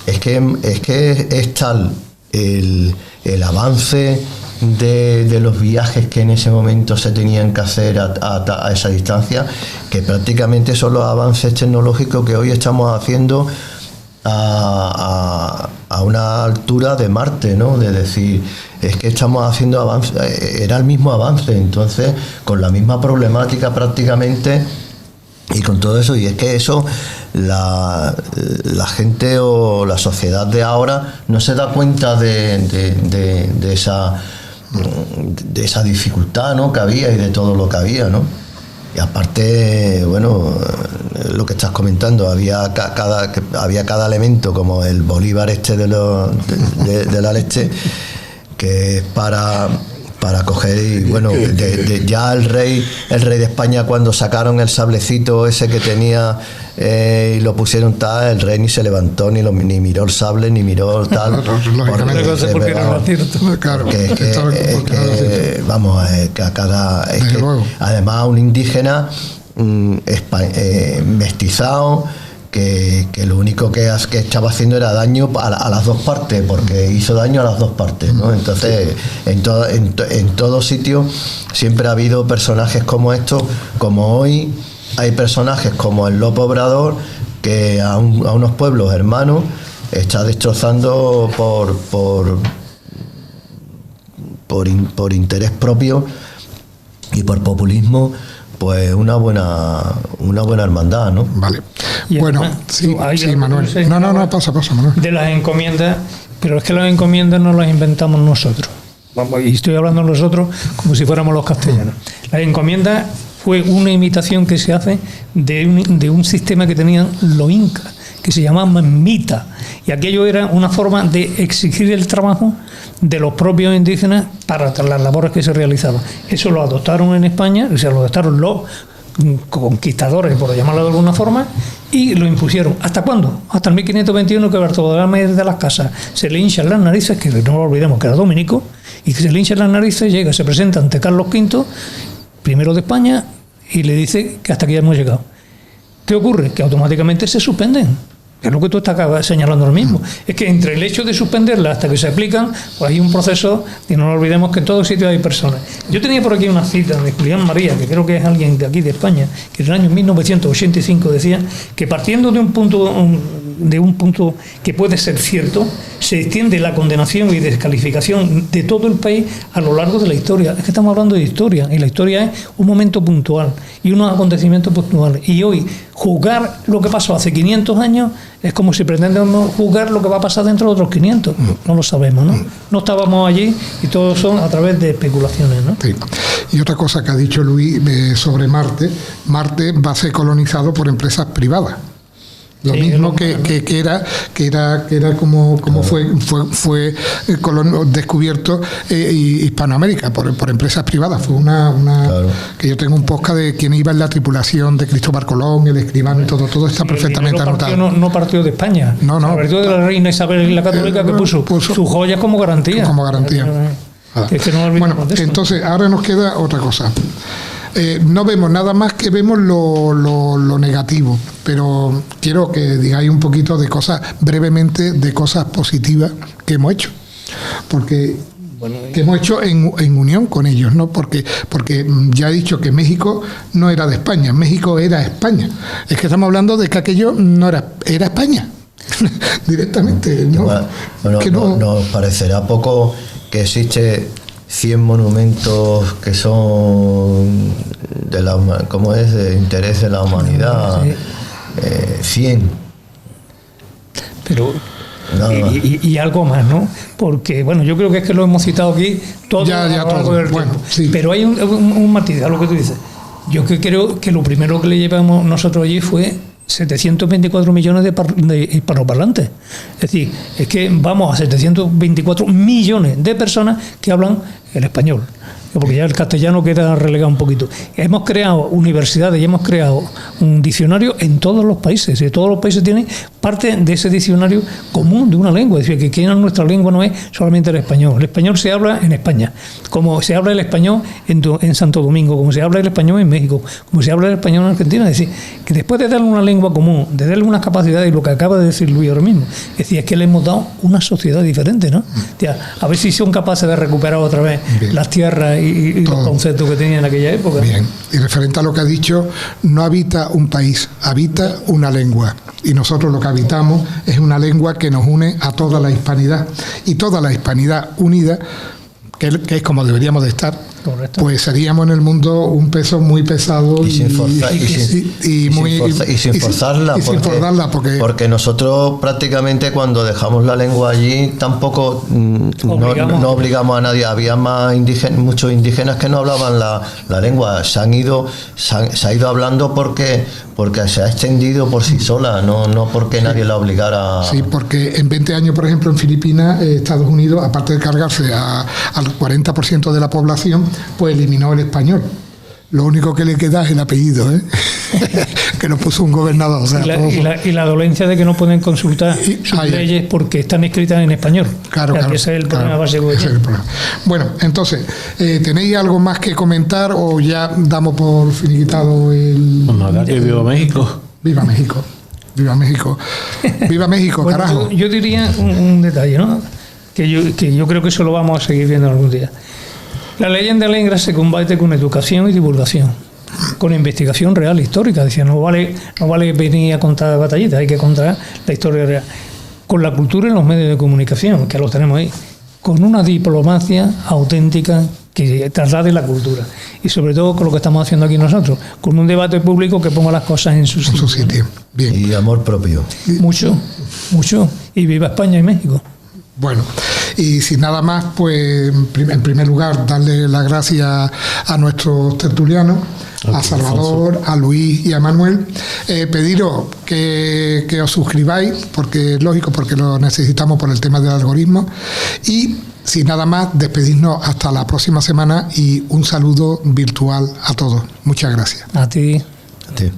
Es que es tal el avance de los viajes que en ese momento se tenían que hacer a esa distancia, que prácticamente son los avances tecnológicos que hoy estamos haciendo a a una altura de Marte, ¿no? De decir, es que estamos haciendo avance, era el mismo avance, entonces con la misma problemática prácticamente y con todo eso, y es que eso la gente o la sociedad de ahora no se da cuenta de esa dificultad, ¿no?, que había y de todo lo que había, ¿no? Y aparte, bueno, lo que estás comentando, había cada elemento, como el Bolívar de la leche, que es para coger y bueno, ya el rey de España, cuando sacaron el sablecito ese que tenía y lo pusieron tal, el rey ni se levantó, ni miró el sable, ni miró tal, porque vamos, que a cada, es que, además un indígena mestizado, que lo único que estaba haciendo era daño a las dos partes, porque hizo daño a las dos partes, ¿no? Entonces, en todo sitio siempre ha habido personajes como estos, como hoy hay personajes como el López Obrador, que a unos pueblos hermanos está destrozando por interés propio y por populismo, pues una buena hermandad, ¿no? Vale. Y bueno, además, sí, Manuel. No, pasa, Manuel. De las encomiendas, pero es que las encomiendas no las inventamos nosotros. Y estoy hablando nosotros como si fuéramos los castellanos. Las encomiendas fue una imitación que se hace de un sistema que tenían los incas, que se llamaba mita, y aquello era una forma de exigir el trabajo de los propios indígenas para las labores que se realizaban. Eso lo adoptaron en España, o sea, lo adoptaron los conquistadores, por llamarlo de alguna forma, y lo impusieron. ¿Hasta cuándo? Hasta el 1521, que Bartolomé de las Casas se le hinchan las narices, que no lo olvidemos que era dominico, y que se le hinchan las narices, llega, se presenta ante Carlos V, primero de España, y le dice que hasta aquí ya hemos llegado. ¿Qué ocurre? Que automáticamente se suspenden. Es lo que tú estás señalando ahora mismo. Es que entre el hecho de suspenderla hasta que se aplican, pues hay un proceso, y no lo olvidemos que en todos sitios hay personas. Yo tenía por aquí una cita de Julián María, que creo que es alguien de aquí de España, que en el año 1985 decía que partiendo de un punto que puede ser cierto, se extiende la condenación y descalificación de todo el país a lo largo de la historia. Es que estamos hablando de historia, y la historia es un momento puntual y unos acontecimientos puntuales. Y hoy, juzgar lo que pasó hace 500 años es como si pretendemos juzgar lo que va a pasar dentro de otros 500. No lo sabemos, ¿no? No estábamos allí y todo son a través de especulaciones, ¿no? Sí. Y otra cosa que ha dicho Luis sobre Marte va a ser colonizado por empresas privadas. Lo sí, mismo que era como fue descubierto Hispanoamérica por empresas privadas. Fue claro. Que yo tengo un podcast de quien iba en la tripulación de Cristóbal Colón, el escribano y todo está perfectamente anotado. No partió de España, partió de la reina Isabel la Católica, que puso sus joyas como garantía. Es que no bueno, entonces ahora nos queda otra cosa. No vemos nada más que vemos lo negativo, pero quiero que digáis un poquito de cosas, brevemente, de cosas positivas que hemos hecho, porque que hemos hecho en unión con ellos, ¿no? Porque ya he dicho que México no era de España, México era España. Es que estamos hablando de que aquello no era España directamente, ¿no? Bueno, nos parecerá poco que existe 100 monumentos que son de interés de la humanidad. Sí. 100. Pero y algo más, ¿no? Porque, bueno, yo creo que es que lo hemos citado aquí todo a lo largo del tiempo. Sí. Pero hay un matiz a lo que tú dices. Yo creo que lo primero que le llevamos nosotros allí fue 724 millones de hispanoparlantes. Es decir, es que vamos a 724 millones de personas que hablan el español, porque ya el castellano queda relegado un poquito. Hemos creado universidades y hemos creado un diccionario en todos los países, y todos los países tienen parte de ese diccionario común de una lengua. Es decir, que nuestra lengua no es solamente el español. El español se habla en España, como se habla el español en Santo Domingo, como se habla el español en México, como se habla el español en Argentina. Es decir, que después de darle una lengua común, de darle unas capacidades, y lo que acaba de decir Luis ahora mismo, es decir, es que le hemos dado una sociedad diferente, ¿no? A ver si son capaces de recuperar otra vez las tierras y los conceptos que tenía en aquella época. Bien, y referente a lo que ha dicho, no habita un país, habita una lengua. Y nosotros lo que habitamos es una lengua que nos une a toda la hispanidad. Y toda la hispanidad unida, que es como deberíamos de estar, correcto, pues seríamos en el mundo un peso muy pesado y sin forzarla, porque nosotros prácticamente cuando dejamos la lengua allí tampoco no obligamos a nadie. Había muchos indígenas que no hablaban la lengua, se ha ido hablando porque se ha extendido por sí sola, no porque nadie la obligara. Sí, porque en 20 años, por ejemplo, en Filipinas, Estados Unidos, aparte de cargarse al 40% de la población, pues eliminó el español. Lo único que le queda es el apellido, que nos puso un gobernador. O sea, y la dolencia de que no pueden consultar sus leyes porque están escritas en español. Claro. Ese es el problema básico. Bueno, entonces, ¿tenéis algo más que comentar o ya damos por finiquitado el... Pues nada, que viva México. Viva México. Viva México. Viva México, bueno, carajo. Yo diría un detalle, ¿no? Que yo creo que eso lo vamos a seguir viendo algún día. La leyenda negra se combate con educación y divulgación, con investigación real, histórica. Decía, no vale venir a contar batallitas, hay que contar la historia real. Con la cultura y los medios de comunicación, que los tenemos ahí, con una diplomacia auténtica que traslade la cultura. Y sobre todo con lo que estamos haciendo aquí nosotros, con un debate público que ponga las cosas en su sitio. Bien. Y amor propio. Mucho. Y viva España y México. Bueno, y sin nada más, pues en primer lugar darle las gracias a nuestros tertulianos, a Salvador, a Luis y a Manuel. Pediros que os suscribáis, porque es lógico, porque lo necesitamos por el tema del algoritmo. Y sin nada más, despedirnos hasta la próxima semana y un saludo virtual a todos. Muchas gracias. A ti. A ti.